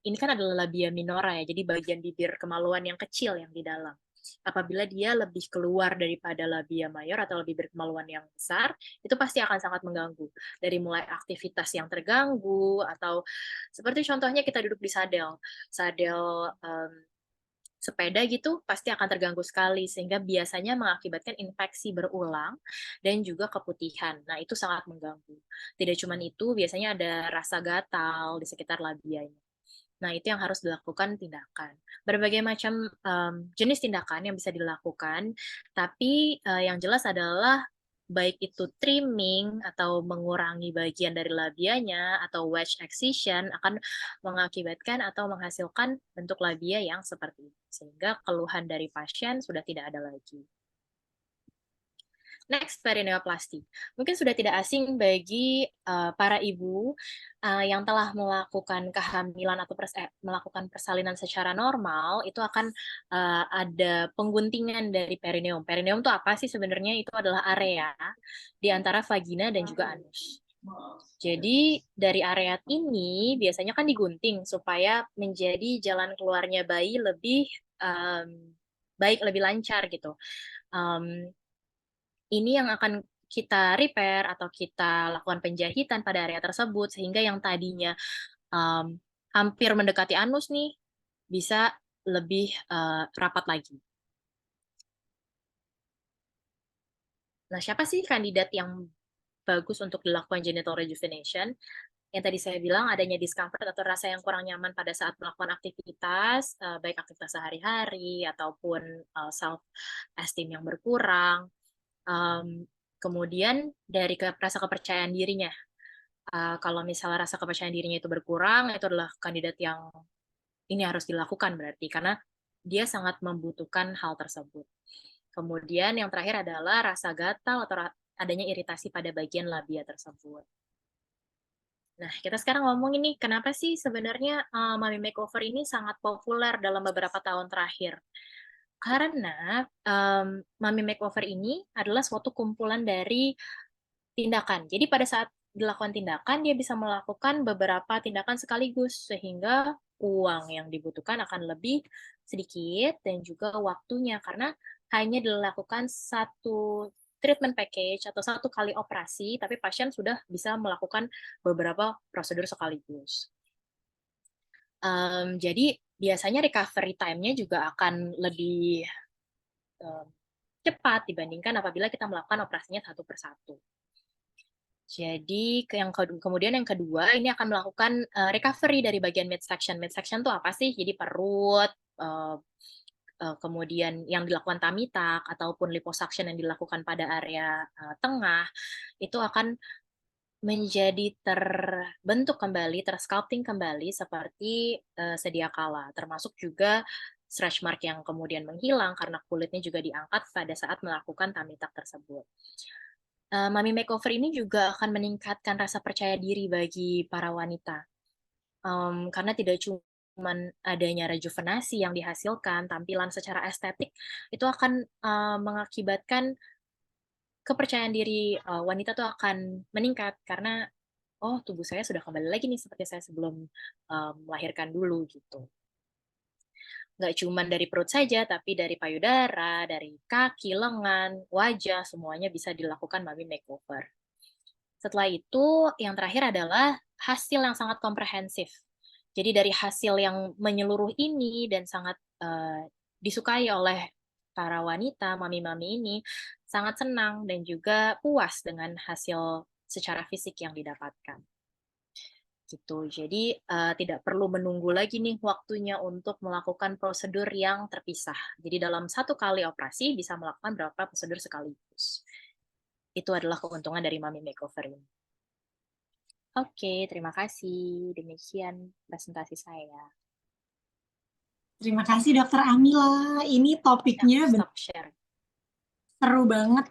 ini kan adalah labia minora ya, jadi bagian bibir kemaluan yang kecil yang di dalam. Apabila dia lebih keluar daripada labia mayor atau bibir kemaluan yang besar, itu pasti akan sangat mengganggu. Dari mulai aktivitas yang terganggu, atau seperti contohnya kita duduk di sadel sepeda gitu pasti akan terganggu sekali sehingga biasanya mengakibatkan infeksi berulang dan juga keputihan. Nah, itu sangat mengganggu. Tidak cuma itu, biasanya ada rasa gatal di sekitar labianya. Nah, itu yang harus dilakukan tindakan. Berbagai macam jenis tindakan yang bisa dilakukan, tapi yang jelas adalah baik itu trimming atau mengurangi bagian dari labianya atau wedge excision akan mengakibatkan atau menghasilkan bentuk labia yang seperti ini. Sehingga keluhan dari pasien sudah tidak ada lagi. Next, perineoplasti. Mungkin sudah tidak asing bagi para ibu yang telah melakukan kehamilan atau melakukan persalinan secara normal, itu akan ada pengguntingan dari perineum. Perineum itu apa sih sebenarnya? Itu adalah area di antara vagina dan juga anus. Jadi dari area ini biasanya kan digunting supaya menjadi jalan keluarnya bayi lebih baik, lebih lancar gitu. Ini yang akan kita repair atau kita lakukan penjahitan pada area tersebut sehingga yang tadinya hampir mendekati anus nih bisa lebih rapat lagi. Nah, siapa sih kandidat yang bagus untuk dilakukan genital rejuvenation? Yang tadi saya bilang adanya discomfort atau rasa yang kurang nyaman pada saat melakukan aktivitas, baik aktivitas sehari-hari ataupun self-esteem yang berkurang. Kemudian dari rasa kepercayaan dirinya. Kalau misalnya rasa kepercayaan dirinya itu berkurang, itu adalah kandidat yang ini harus dilakukan berarti, karena dia sangat membutuhkan hal tersebut. Kemudian yang terakhir adalah rasa gatal atau adanya iritasi pada bagian labia tersebut. Nah, kita sekarang ngomong ini, kenapa sih sebenarnya Mami Makeover ini sangat populer dalam beberapa tahun terakhir? Karena Mami Makeover ini adalah suatu kumpulan dari tindakan. Jadi pada saat dilakukan tindakan, dia bisa melakukan beberapa tindakan sekaligus, sehingga uang yang dibutuhkan akan lebih sedikit dan juga waktunya, karena hanya dilakukan satu treatment package atau satu kali operasi, tapi pasien sudah bisa melakukan beberapa prosedur sekaligus. Jadi biasanya recovery time-nya juga akan lebih cepat dibandingkan apabila kita melakukan operasinya satu persatu. Jadi kemudian yang kedua ini akan melakukan recovery dari bagian midsection. Midsection itu apa sih? Jadi perut, kemudian yang dilakukan tummy tuck ataupun liposuction yang dilakukan pada area tengah itu akan menjadi terbentuk kembali, tersculpting kembali seperti sedia kala. Termasuk juga stretch mark yang kemudian menghilang karena kulitnya juga diangkat pada saat melakukan tummy tuck tersebut. Mami makeover ini juga akan meningkatkan rasa percaya diri bagi para wanita. Karena tidak cuma adanya rejuvenasi yang dihasilkan, tampilan secara estetik itu akan mengakibatkan kepercayaan diri wanita tuh akan meningkat karena oh tubuh saya sudah kembali lagi nih seperti saya sebelum melahirkan dulu gitu. Nggak cuma dari perut saja, tapi dari payudara, dari kaki, lengan, wajah, semuanya bisa dilakukan mami makeover. Setelah itu, yang terakhir adalah hasil yang sangat komprehensif. Jadi dari hasil yang menyeluruh ini dan sangat disukai oleh para wanita, mami-mami ini, sangat senang dan juga puas dengan hasil secara fisik yang didapatkan. Gitu. Jadi tidak perlu menunggu lagi nih waktunya untuk melakukan prosedur yang terpisah. Jadi dalam satu kali operasi bisa melakukan beberapa prosedur sekaligus. Itu adalah keuntungan dari Mami Makeover ini. Oke, terima kasih. Demikian presentasi saya. Terima kasih Dokter Amila. Ini topiknya Stop share. seru banget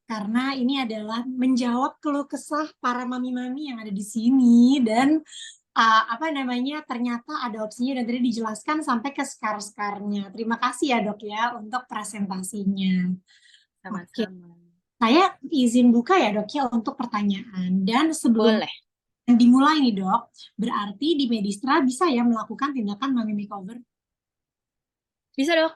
karena ini adalah menjawab keluh kesah para mami-mami yang ada di sini dan ternyata ada opsinya dan tadi dijelaskan sampai ke skar-skarnya. Terima kasih ya Dok ya untuk presentasinya. Oke, Sama-sama. saya izin buka ya Dok ya untuk pertanyaan dan sebelum Boleh. dimulai nih Dok, berarti di Medistra bisa ya melakukan tindakan mami makeover? Bisa dok.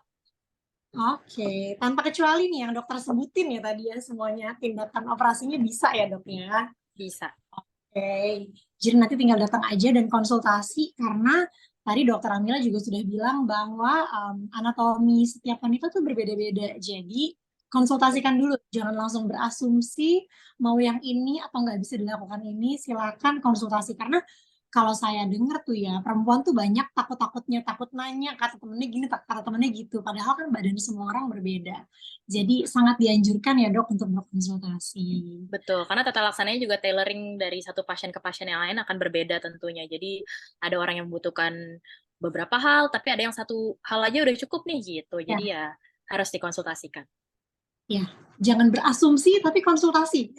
Oke, tanpa kecuali nih yang dokter sebutin ya tadi ya semuanya tindakan operasinya bisa ya Dok ya? Bisa. Oke, jadi nanti tinggal datang aja dan konsultasi karena tadi Dokter Amila juga sudah bilang bahwa anatomi setiap wanita tuh berbeda-beda. Jadi konsultasikan dulu, jangan langsung berasumsi mau yang ini atau nggak bisa dilakukan ini. Silakan konsultasi karena kalau saya dengar tuh ya perempuan tuh banyak takut-takutnya, takut nanya kata temennya gini, kata temennya gitu. Padahal kan badan semua orang berbeda. Jadi sangat dianjurkan ya Dok untuk berkonsultasi. Betul, karena tata laksananya juga tailoring dari satu pasien ke pasien yang lain akan berbeda tentunya. Jadi ada orang yang membutuhkan beberapa hal, tapi ada yang satu hal aja udah cukup nih gitu. Ya. Jadi ya harus dikonsultasikan. Ya, jangan berasumsi tapi konsultasi.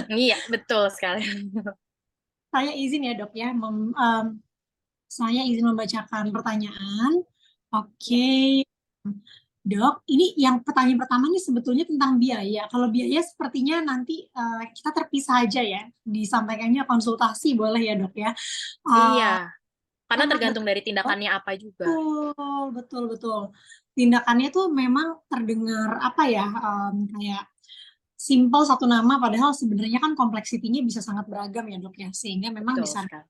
Iya, betul sekali. Saya izin ya dok ya, saya izin membacakan pertanyaan. Ya. Oke, dok, ini yang pertanyaan pertama ini sebetulnya tentang biaya. Kalau biaya sepertinya nanti kita terpisah aja ya, disampaikannya konsultasi boleh ya dok ya. Iya, karena Sangat tergantung dari tindakannya apa juga. betul, betul, betul. Tindakannya tuh memang terdengar apa ya, kayak simple satu nama, padahal sebenarnya kan kompleksitinya bisa sangat beragam ya dok ya, sehingga memang Betul bisa sekali.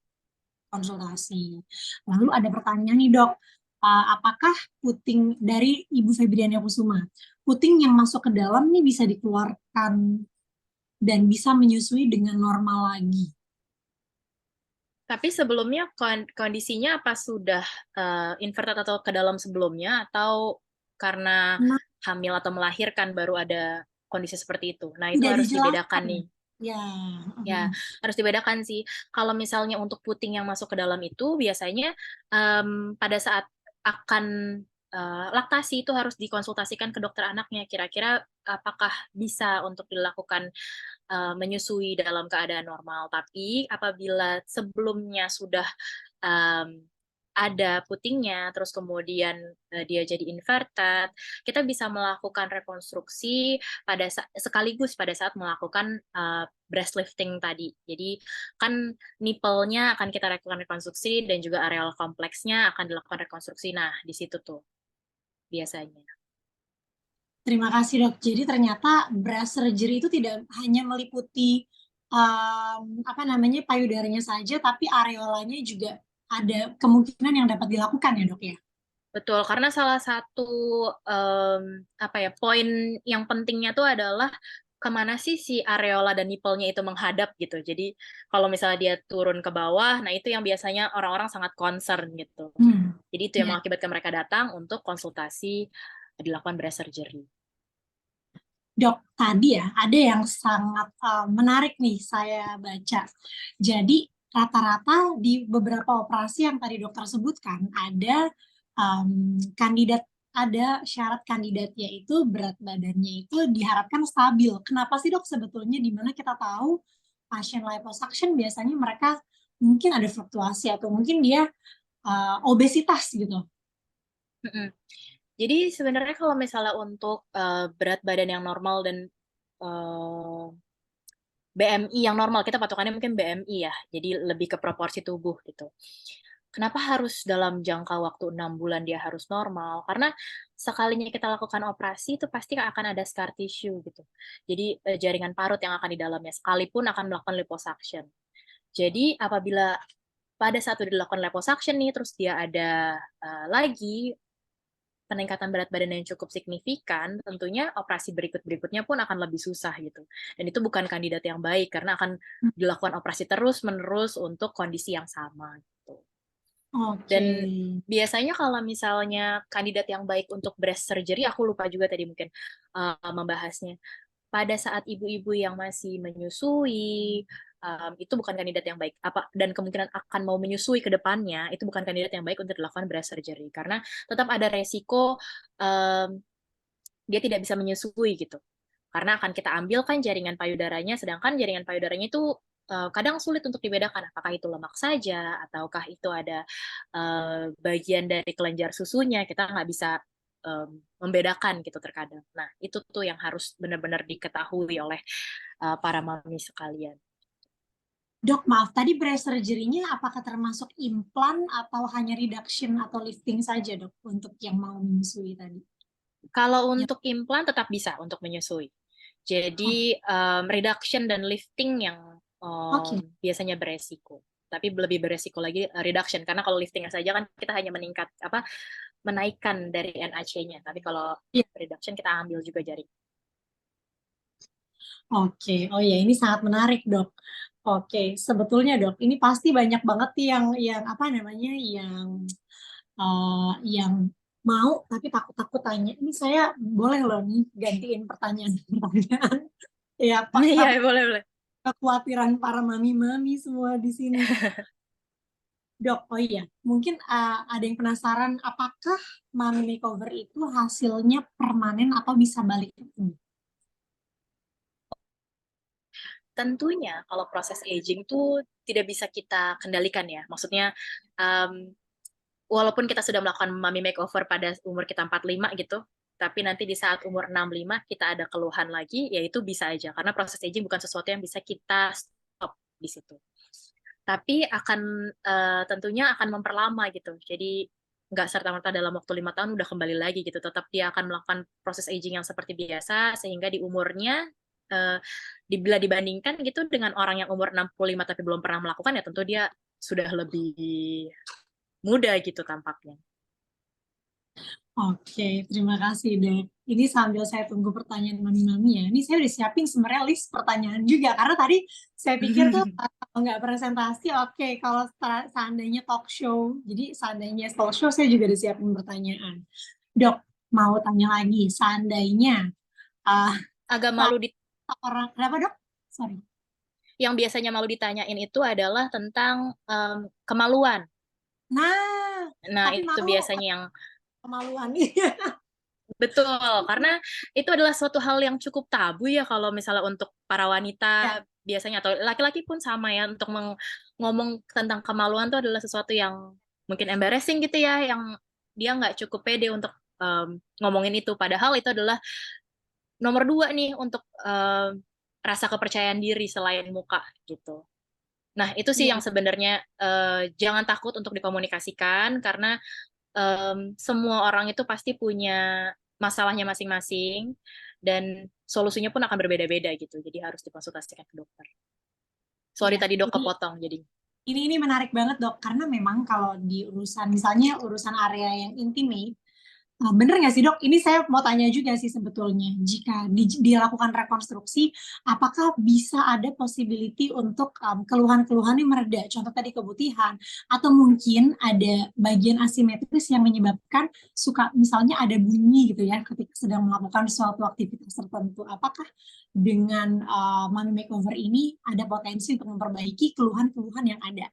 konsultasi. Lalu ada pertanyaan nih dok, apakah puting dari Ibu Febriana Kusuma, puting yang masuk ke dalam nih bisa dikeluarkan dan bisa menyusui dengan normal lagi? Tapi sebelumnya kondisinya apa sudah inverted atau ke dalam sebelumnya atau karena Nah, hamil atau melahirkan baru ada kondisi seperti itu. Nah, itu tidak harus dibedakan dijelaskan. nih. Ya, Ya, harus dibedakan sih. Kalau misalnya untuk puting yang masuk ke dalam itu biasanya pada saat akan laktasi itu harus dikonsultasikan ke dokter anaknya. Kira-kira apakah bisa untuk dilakukan menyusui dalam keadaan normal. Tapi apabila sebelumnya sudah um, ada putingnya, terus kemudian dia jadi inverted, kita bisa melakukan rekonstruksi sekaligus pada saat melakukan breast lifting tadi. Jadi kan nipple-nya akan kita lakukan rekonstruksi dan juga areal kompleksnya akan dilakukan rekonstruksi. Nah, di situ tuh biasanya. Terima kasih dok. Jadi ternyata breast surgery itu tidak hanya meliputi apa namanya payudaranya saja, tapi areolanya juga ada kemungkinan yang dapat dilakukan ya dok ya. Betul, karena salah satu apa ya poin yang pentingnya tuh adalah kemana sih si areola dan nipple-nya itu menghadap gitu. Jadi kalau misalnya dia turun ke bawah, nah itu yang biasanya orang-orang sangat concern gitu. Jadi itu yang Ya, mengakibatkan mereka datang untuk konsultasi dilakukan breast surgery. dok, tadi ya ada yang sangat menarik nih saya baca. Jadi rata-rata di beberapa operasi yang tadi dokter sebutkan ada kandidat ada syarat kandidat yaitu berat badannya itu diharapkan stabil. Kenapa sih dok sebetulnya di mana kita tahu pasien liposuction biasanya mereka mungkin ada fluktuasi atau mungkin dia obesitas gitu. Mm-mm. Jadi sebenarnya kalau misalnya untuk berat badan yang normal dan eh, BMI yang normal, kita patokannya mungkin BMI ya, jadi lebih ke proporsi tubuh gitu. Kenapa harus dalam jangka waktu 6 bulan dia harus normal? Karena sekalinya kita lakukan operasi itu pasti akan ada scar tissue gitu. Jadi jaringan parut yang akan di dalamnya, sekalipun akan melakukan liposuction. Jadi apabila pada saat udah dilakukan liposuction nih, terus dia ada lagi peningkatan berat badan yang cukup signifikan, tentunya operasi berikut-berikutnya pun akan lebih susah gitu. Dan itu bukan kandidat yang baik karena akan dilakukan operasi terus-menerus untuk kondisi yang sama gitu. Oke. Dan biasanya kalau misalnya kandidat yang baik untuk breast surgery, aku lupa juga tadi mungkin membahasnya. Pada saat ibu-ibu yang masih menyusui, itu bukan kandidat yang baik. Dan kemungkinan akan mau menyusui ke depannya, itu bukan kandidat yang baik untuk dilakukan breast surgery. Karena tetap ada resiko um, dia tidak bisa menyusui gitu. Karena akan kita ambil kan jaringan payudaranya, sedangkan jaringan payudaranya itu kadang sulit untuk dibedakan apakah itu lemak saja ataukah itu ada bagian dari kelenjar susunya, kita nggak bisa membedakan gitu terkadang. Nah, itu tuh yang harus benar-benar diketahui oleh para mami sekalian. Dok, maaf, tadi breast surgery-nya apakah termasuk implan atau hanya reduction atau lifting saja, dok, untuk yang mau menyusui tadi? Kalau Ya, untuk implan tetap bisa untuk menyusui. oh, Jadi reduction dan lifting yang oke. biasanya beresiko. Tapi lebih beresiko lagi reduction karena kalau lifting saja kan kita hanya meningkat apa menaikkan dari NAC-nya. Tapi kalau Iya, reduction kita ambil juga jari. oke. Oh ya, ini sangat menarik, dok. Oke, sebetulnya, dok, ini pasti banyak banget nih yang apa namanya, yang mau tapi takut-takut tanya. Ini saya boleh loh nih gantiin pertanyaan-pertanyaan. Ya, Pak, Iya, tapi boleh, boleh. kekhawatiran para mami-mami semua di sini. Dok, oh iya, mungkin ada yang penasaran, apakah Mami Makeover itu hasilnya permanen atau bisa balik ke tubuh? Tentunya kalau proses aging tuh tidak bisa kita kendalikan ya. Maksudnya um, walaupun kita sudah melakukan mami makeover pada umur kita 45 gitu, tapi nanti di saat umur 65 kita ada keluhan lagi, ya itu bisa aja. Karena proses aging bukan sesuatu yang bisa kita stop di situ. Tapi akan tentunya akan memperlama gitu. Jadi nggak serta-merta dalam waktu 5 tahun udah kembali lagi gitu. Tetap dia akan melakukan proses aging yang seperti biasa, sehingga di umurnya eh, bila dibandingkan gitu dengan orang yang umur 65 tapi belum pernah melakukan, ya tentu dia sudah lebih muda gitu tampaknya. Oke, terima kasih, Dok. Ini sambil saya tunggu pertanyaan Mami-Mami ya. Ini saya udah siapin sebenarnya list pertanyaan juga, karena tadi saya pikir tuh kalau nggak presentasi, oke. Kalau seandainya talk show, jadi seandainya talk show, saya juga udah siapin pertanyaan. Dok, mau tanya lagi, seandainya uh, Agak malu di orang, kenapa dok? Sorry. yang biasanya malu ditanyain itu adalah tentang kemaluan. Nah, Nah, tapi itu malu biasanya yang kemaluan. betul, karena itu adalah suatu hal yang cukup tabu ya kalau misalnya untuk para Ya, wanita biasanya atau laki-laki pun sama ya untuk ngomong tentang kemaluan itu adalah sesuatu yang mungkin embarrassing gitu ya, yang dia nggak cukup pede untuk ngomongin itu. Padahal itu adalah nomor dua nih untuk rasa kepercayaan diri selain muka gitu. Nah, itu sih iya. yang sebenarnya jangan takut untuk dikomunikasikan karena semua orang itu pasti punya masalahnya masing-masing dan solusinya pun akan berbeda-beda gitu. Jadi harus dikonsultasikan ke dokter. Sorry Iya, tadi dok ini kepotong jadi. ini menarik banget dok, karena memang kalau di urusan misalnya urusan area yang intimate, bener nggak sih dok? Ini saya mau tanya juga sih sebetulnya, jika dilakukan rekonstruksi, apakah bisa ada possibility untuk keluhan-keluhan yang mereda? Contoh tadi keputihan, atau mungkin ada bagian asimetris yang menyebabkan suka misalnya ada bunyi gitu ya ketika sedang melakukan suatu aktivitas tertentu. Apakah dengan Mami Makeover ini ada potensi untuk memperbaiki keluhan-keluhan yang ada?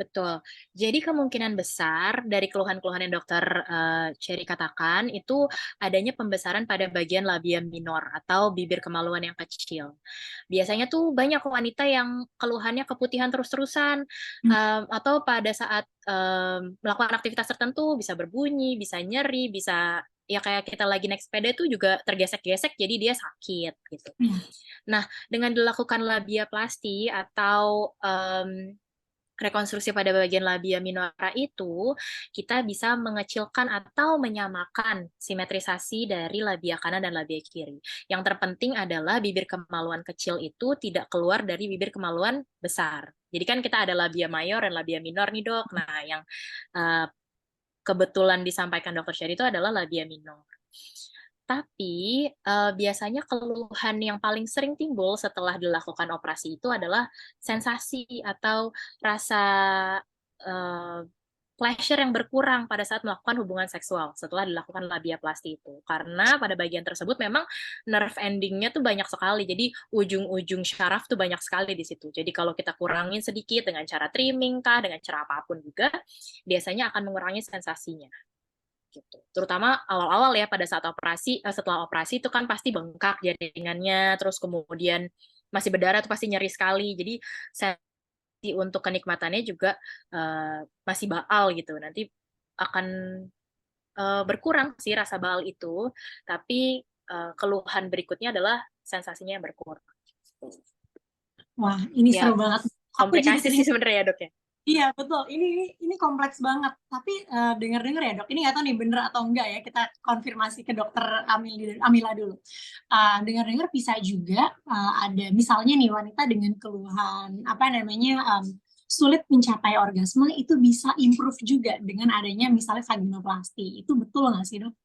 Betul. Jadi kemungkinan besar dari keluhan-keluhan yang dokter Cherry katakan itu adanya pembesaran pada bagian labia minor atau bibir kemaluan yang kecil. Biasanya tuh banyak wanita yang keluhannya keputihan terus-terusan Hmm. atau pada saat melakukan aktivitas tertentu bisa berbunyi, bisa nyeri, bisa ya kayak kita lagi naik sepeda itu juga tergesek-gesek jadi dia sakit gitu. Ya. Nah, dengan dilakukan labiaplasti atau rekonstruksi pada bagian labia minora itu, kita bisa mengecilkan atau menyamakan simetrisasi dari labia kanan dan labia kiri. Yang terpenting adalah bibir kemaluan kecil itu tidak keluar dari bibir kemaluan besar. Jadi kan kita ada labia mayor dan labia minor nih dok. Nah, yang uh, kebetulan disampaikan dokter Sherry itu adalah labia minor. Tapi biasanya keluhan yang paling sering timbul setelah dilakukan operasi itu adalah sensasi atau rasa uh, pleasure yang berkurang pada saat melakukan hubungan seksual setelah dilakukan labiaplasti itu. Karena pada bagian tersebut memang nerve endingnya tuh banyak sekali. Jadi ujung-ujung syaraf tuh banyak sekali di situ. Jadi kalau kita kurangin sedikit dengan cara trimming kah, dengan cara apapun juga, biasanya akan mengurangi sensasinya gitu. Terutama awal-awal ya pada saat operasi, setelah operasi itu kan pasti bengkak jaringannya, terus kemudian masih berdarah itu pasti nyeri sekali. Jadi untuk kenikmatannya juga masih baal gitu. Nanti akan berkurang sih rasa baal itu, tapi keluhan berikutnya adalah sensasinya yang berkurang. Wah, ini Ya, seru banget. Aku jadi komplikasi sih teringat. sebenarnya ya dok ya. Iya, betul. Ini kompleks banget. Tapi dengar-dengar ya, Dok. Ini nggak tahu nih bener atau enggak ya. Kita konfirmasi ke dokter Amila dulu. Dengar-dengar bisa juga ada misalnya nih wanita dengan keluhan apa namanya sulit mencapai orgasme itu bisa improve juga dengan adanya misalnya vaginoplasti. Itu betul nggak sih, Dok?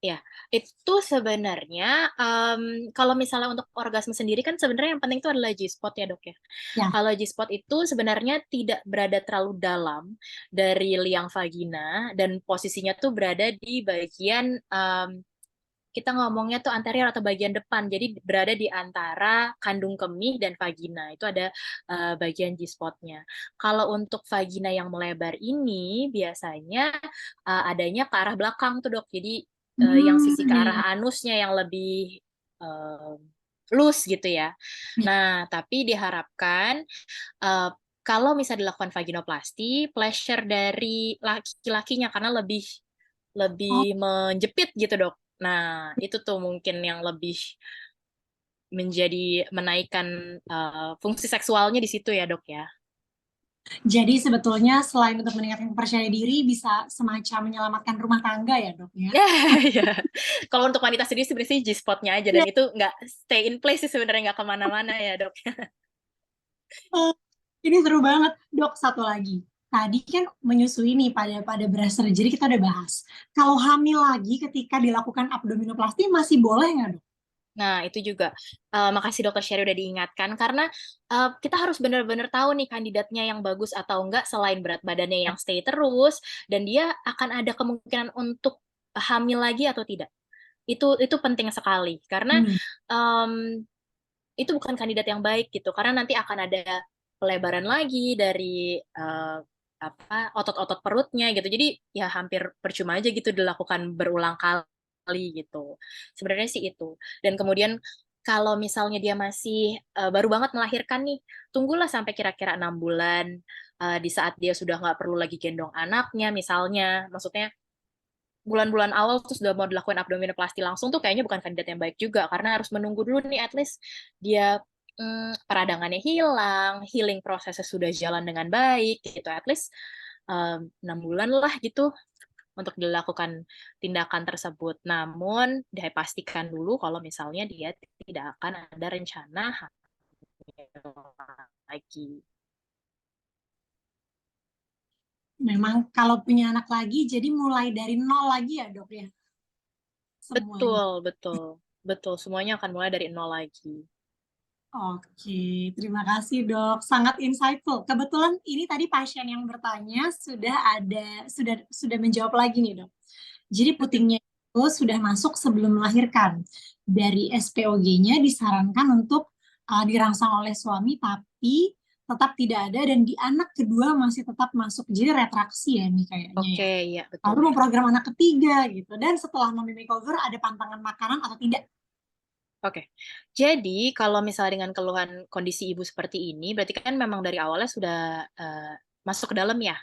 Ya, itu sebenarnya kalau misalnya untuk orgasme sendiri kan sebenarnya yang penting itu adalah G-spot ya dok ya. Ya. Kalau G-spot itu sebenarnya tidak berada terlalu dalam dari liang vagina dan posisinya tuh berada di bagian kita ngomongnya tuh anterior atau bagian depan. Jadi berada di antara kandung kemih dan vagina. Itu ada bagian G-spotnya. Kalau untuk vagina yang melebar ini biasanya adanya ke arah belakang tuh dok. Jadi yang sisi ke Iya, arah iya. anusnya yang lebih uh, loose gitu ya. Iya. Nah, tapi diharapkan uh, kalau misalnya dilakukan vaginoplasti, pleasure dari laki-lakinya karena lebih Oh, lebih menjepit gitu dok. Nah, itu tuh mungkin yang lebih menjadi menaikkan fungsi seksualnya di situ ya dok ya. jadi sebetulnya selain untuk meningkatkan percaya diri, bisa semacam menyelamatkan rumah tangga ya, Dok ya? Ya, kalau untuk wanita sendiri sebenarnya sih G-spotnya aja dan itu nggak stay in place sih sebenarnya nggak kemana-mana ya dok. Oh, ini seru banget. Dok, satu lagi. Tadi kan menyusui nih pada breast surgery kita udah bahas. Kalau hamil lagi ketika dilakukan abdominoplasti masih boleh nggak, dok? Nah, itu juga makasih Dokter Sherry udah diingatkan karena kita harus benar-benar tahu nih kandidatnya yang bagus atau enggak selain berat badannya yang stay terus dan dia akan ada kemungkinan untuk hamil lagi atau tidak. Itu penting sekali karena Hmm. em, itu bukan kandidat yang baik gitu karena nanti akan ada pelebaran lagi dari apa otot-otot perutnya gitu. Jadi ya hampir percuma aja gitu dilakukan berulang kali gitu. Sebenarnya sih itu. Dan kemudian kalau misalnya dia masih baru banget melahirkan nih, tunggulah sampai kira-kira 6 bulan di saat dia sudah nggak perlu lagi gendong anaknya misalnya. Maksudnya bulan-bulan awal tuh sudah mau dilakukan abdominoplasti langsung tuh kayaknya bukan kandidat yang baik juga karena harus menunggu dulu nih at least dia peradangannya hilang, healing prosesnya sudah jalan dengan baik gitu at least 6 bulan lah gitu. untuk dilakukan tindakan tersebut. Namun dipastikan dulu kalau misalnya dia tidak akan ada rencana hamil lagi. Memang kalau punya anak lagi, jadi mulai dari nol lagi ya dok ya, semuanya. Betul, betul, betul. Semuanya akan mulai dari nol lagi. Oke, terima kasih dok. Sangat insightful. Kebetulan ini tadi pasien yang bertanya sudah menjawab lagi nih dok. Jadi putingnya itu sudah masuk sebelum melahirkan. Dari SPOG-nya disarankan untuk dirangsang oleh suami, tapi tetap tidak ada dan di anak kedua masih tetap masuk. Jadi retraksi ya nih kayaknya Oke, ya. ya Lalu betul. mau program anak ketiga gitu. Dan setelah mommy makeover ada pantangan makanan atau tidak? Oke, jadi kalau misalnya dengan keluhan kondisi ibu seperti ini, berarti kan memang dari awalnya sudah masuk ke dalam ya.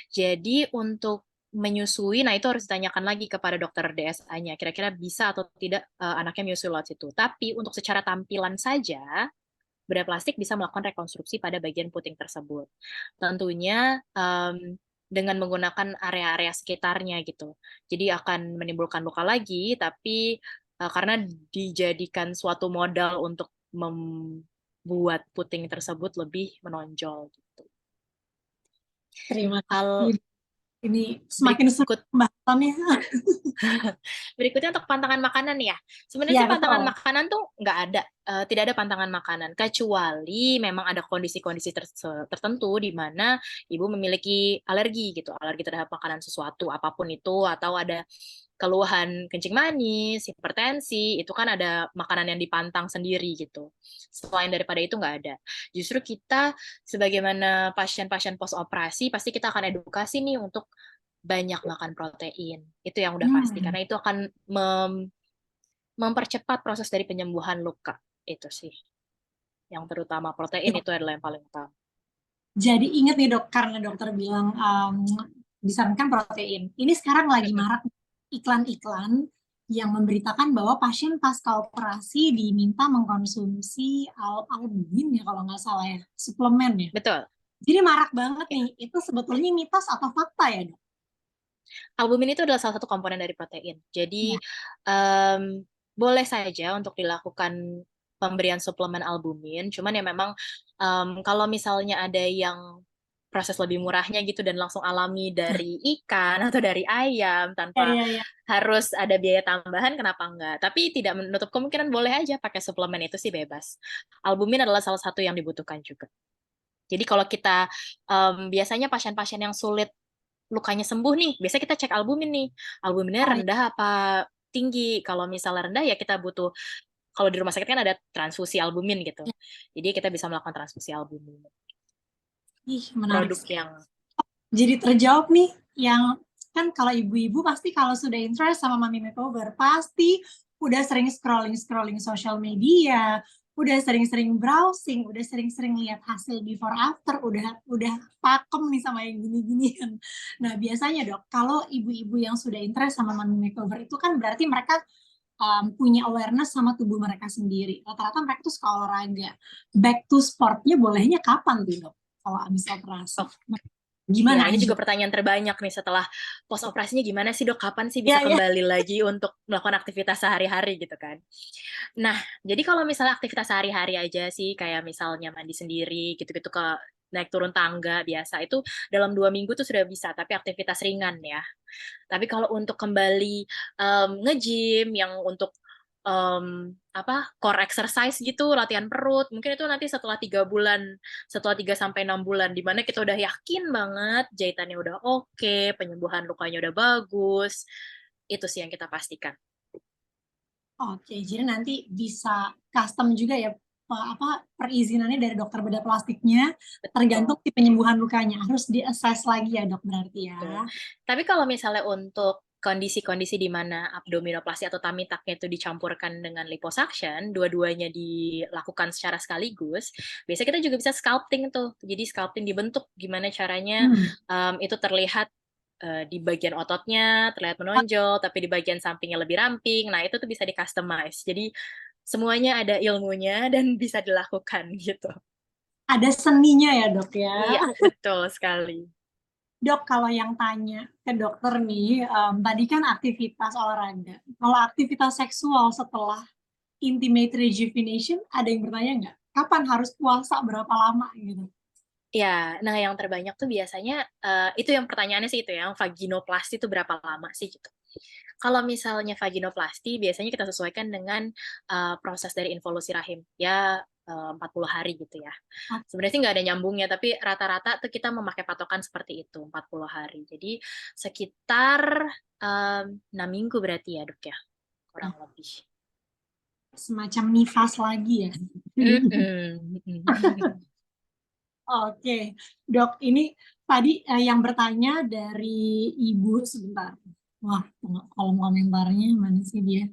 Jadi untuk menyusui, nah itu harus ditanyakan lagi kepada dokter DSA-nya, kira-kira bisa atau tidak anaknya menyusui lewat situ. Tapi untuk secara tampilan saja, bedah plastik bisa melakukan rekonstruksi pada bagian puting tersebut. Tentunya dengan menggunakan area-area sekitarnya gitu. Jadi akan menimbulkan luka lagi, tapi karena dijadikan suatu modal untuk membuat puting tersebut lebih menonjol gitu. Terima Hal kasih. Ini semakin seru berikut pembahasannya. Berikutnya untuk pantangan makanan ya. Sebenarnya Ya, sih pantangan betul. makanan tuh nggak ada, tidak ada pantangan makanan, kecuali memang ada kondisi-kondisi tertentu di mana ibu memiliki alergi gitu, alergi terhadap makanan sesuatu, apapun itu, atau ada keluhan kencing manis, hipertensi, itu kan ada makanan yang dipantang sendiri gitu. Selain daripada itu nggak ada. Justru kita sebagaimana pasien-pasien post operasi, pasti kita akan edukasi nih untuk banyak makan protein. Itu yang udah pasti, Hmm. karena itu akan mempercepat proses dari penyembuhan luka. Itu sih. Yang terutama protein itu adalah yang paling utama. Jadi ingat nih dok, karena dokter bilang disarankan protein. Ini sekarang lagi marak iklan-iklan yang memberitakan bahwa pasien pasca operasi diminta mengkonsumsi albumin ya kalau nggak salah ya, suplemen ya. Betul. Jadi marak banget Ya. nih, itu sebetulnya mitos atau fakta ya dok? Albumin itu adalah salah satu komponen dari protein. Jadi Ya, boleh saja untuk dilakukan pemberian suplemen albumin, cuman ya memang kalau misalnya ada yang proses lebih murahnya gitu dan langsung alami dari ikan atau dari ayam ya, tanpa ya, ya. harus ada biaya tambahan, kenapa enggak? Tapi tidak menutup kemungkinan boleh aja pakai suplemen, itu sih bebas. Albumin adalah salah satu yang dibutuhkan juga. Jadi kalau kita biasanya pasien-pasien yang sulit lukanya sembuh nih, biasanya kita cek albumin nih. Albuminnya Oh ya, rendah apa tinggi? Kalau misalnya rendah ya kita butuh, kalau di rumah sakit kan ada transfusi albumin gitu. ya. Jadi kita bisa melakukan transfusi albumin. Ih, menarik Produk sekali. yang Jadi terjawab nih yang kan kalau ibu-ibu pasti kalau sudah interest sama Mami Makeover pasti udah sering scrolling social media, udah sering-sering browsing, udah sering-sering lihat hasil before after, udah pakem nih sama yang gini-ginian. Nah, biasanya dok, kalau ibu-ibu yang sudah interest sama Mami Makeover itu kan berarti mereka punya awareness sama tubuh mereka sendiri. Rata-rata mereka tuh suka olahraga. Back to sportnya bolehnya kapan tuh dok? Kalau habis operasi. oh, Gimana ya, ini aja? juga pertanyaan terbanyak nih setelah post operasinya gimana sih dok? Kapan sih bisa Ya, ya. kembali lagi untuk melakukan aktivitas sehari-hari gitu kan? Nah, jadi kalau misalnya aktivitas sehari-hari aja sih, kayak misalnya mandi sendiri, gitu-gitu ke naik turun tangga biasa, itu dalam 2 minggu tuh sudah bisa, tapi aktivitas ringan ya. Tapi kalau untuk kembali nge-gym, yang untuk core exercise gitu, latihan perut, mungkin itu nanti setelah 3 bulan, setelah 3 sampai 6 bulan, di mana kita udah yakin banget jahitannya udah oke, penyembuhan lukanya udah bagus, itu sih yang kita pastikan. Oke, jadi nanti bisa custom juga ya perizinannya dari dokter bedah plastiknya Betul. tergantung di penyembuhan lukanya. Harus di-assess lagi ya dok berarti Betul. ya. Tapi kalau misalnya untuk kondisi-kondisi di mana abdominoplasti atau tummy tuck-nya itu dicampurkan dengan liposuction, dua-duanya dilakukan secara sekaligus, biasanya kita juga bisa sculpting tuh. Jadi sculpting dibentuk gimana caranya Hmm. itu terlihat di bagian ototnya terlihat menonjol, tapi di bagian sampingnya lebih ramping. Nah, itu tuh bisa di-customize. Jadi semuanya ada ilmunya dan bisa dilakukan gitu. Ada seninya ya dok ya. Iya, betul sekali. Dok, kalau yang tanya ke dokter nih, tadi kan aktivitas olahraga. Kalau aktivitas seksual setelah intimate rejuvenation, ada yang bertanya nggak? Kapan harus puasa, berapa lama gitu? Ya, nah yang terbanyak tuh biasanya itu yang pertanyaannya sih itu yang vaginoplasti itu berapa lama sih gitu. Kalau misalnya vaginoplasti biasanya kita sesuaikan dengan proses dari involusi rahim ya 40 hari gitu ya. Sebenarnya sih nggak ada nyambungnya, tapi rata-rata tuh kita memakai patokan seperti itu 40 hari. Jadi sekitar 6 minggu berarti ya dok ya Ya, kurang lebih. semacam nifas lagi ya. Mm-mm, mm-mm. Oke, dok, ini tadi yang bertanya dari Ibu sebentar. Wah, kolom komentarnya mana sih dia?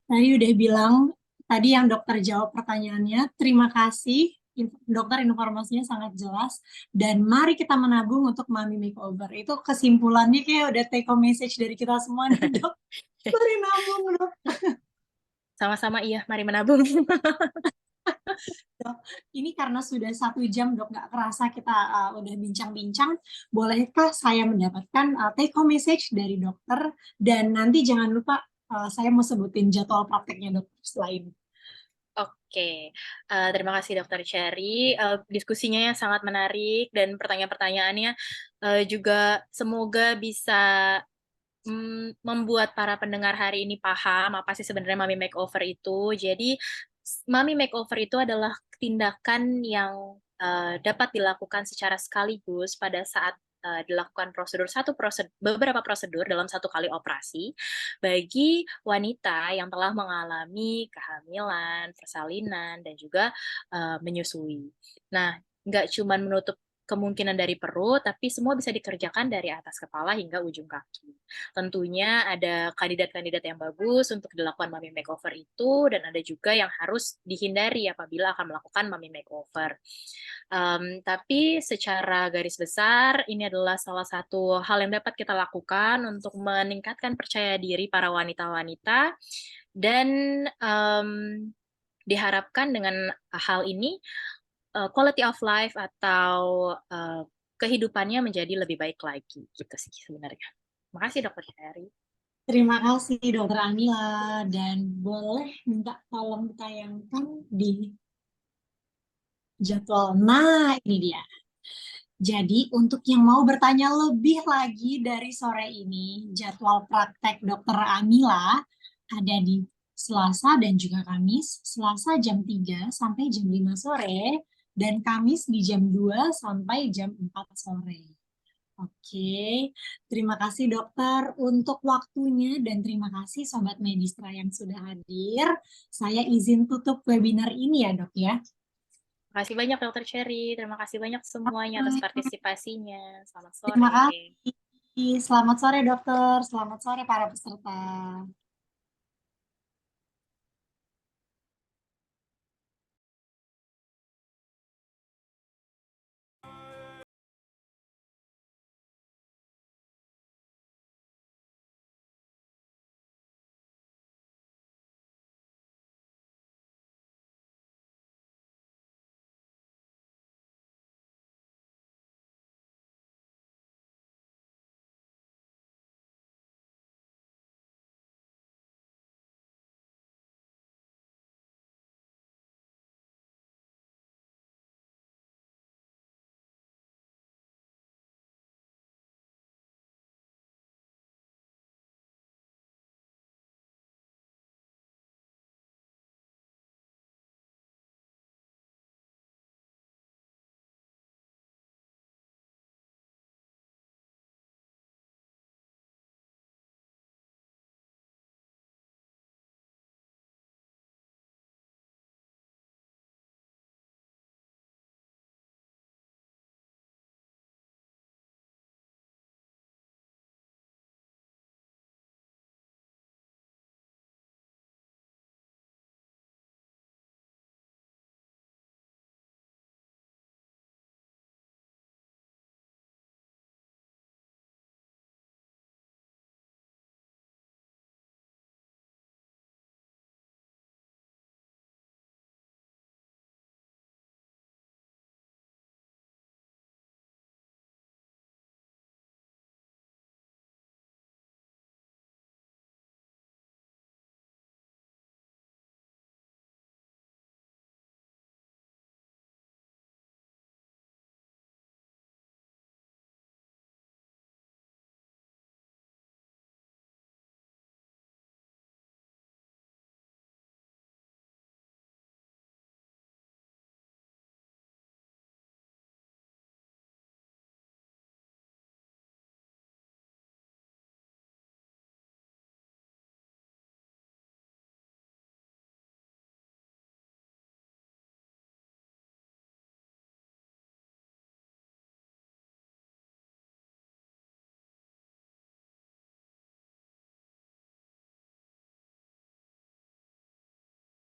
Tadi udah bilang, tadi yang dokter jawab pertanyaannya, terima kasih, dokter informasinya sangat jelas, dan mari kita menabung untuk Mami Makeover. Itu kesimpulannya kayak udah take home message dari kita semua nih, dok. Mari nabung, dok. Sama-sama iya, mari menabung. Dok, ini karena sudah 1 jam, dok, nggak kerasa kita udah bincang-bincang. Bolehkah saya mendapatkan take home message dari dokter? Dan nanti jangan lupa saya mau sebutin jadwal prakteknya dokter setelah ini. Oke, terima kasih Dokter Cherry. Diskusinya yang sangat menarik dan pertanyaan-pertanyaannya juga semoga bisa membuat para pendengar hari ini paham apa sih sebenarnya Mami Makeover itu. Jadi, Mami Makeover itu adalah tindakan yang dapat dilakukan secara sekaligus pada saat dilakukan beberapa prosedur dalam satu kali operasi bagi wanita yang telah mengalami kehamilan, persalinan, dan juga menyusui. Nah, nggak cuma menutup kemungkinan dari perut, tapi semua bisa dikerjakan dari atas kepala hingga ujung kaki. Tentunya ada kandidat-kandidat yang bagus untuk dilakukan mummy makeover itu, dan ada juga yang harus dihindari apabila akan melakukan mummy makeover. Tapi secara garis besar, ini adalah salah satu hal yang dapat kita lakukan untuk meningkatkan percaya diri para wanita-wanita, dan diharapkan dengan hal ini quality of life atau kehidupannya menjadi lebih baik lagi gitu sih sebenarnya. Makasih Dokter Sherry. Terima kasih Dokter Anila, dan boleh minta tolong ditayangkan di jadwal. Nah, ini dia. Jadi untuk yang mau bertanya lebih lagi dari sore ini, jadwal praktek Dokter Anila ada di Selasa dan juga Kamis. Selasa jam 3 sampai jam 5 sore, dan Kamis di jam 2 sampai jam 4 sore. Oke, terima kasih dokter untuk waktunya, dan terima kasih Sobat Medistra yang sudah hadir. Saya izin tutup webinar ini ya dok ya. Terima kasih banyak Dokter Cherry. Terima kasih banyak semuanya atas partisipasinya. Selamat Terima sore. kasih. Selamat sore dokter, selamat sore para peserta.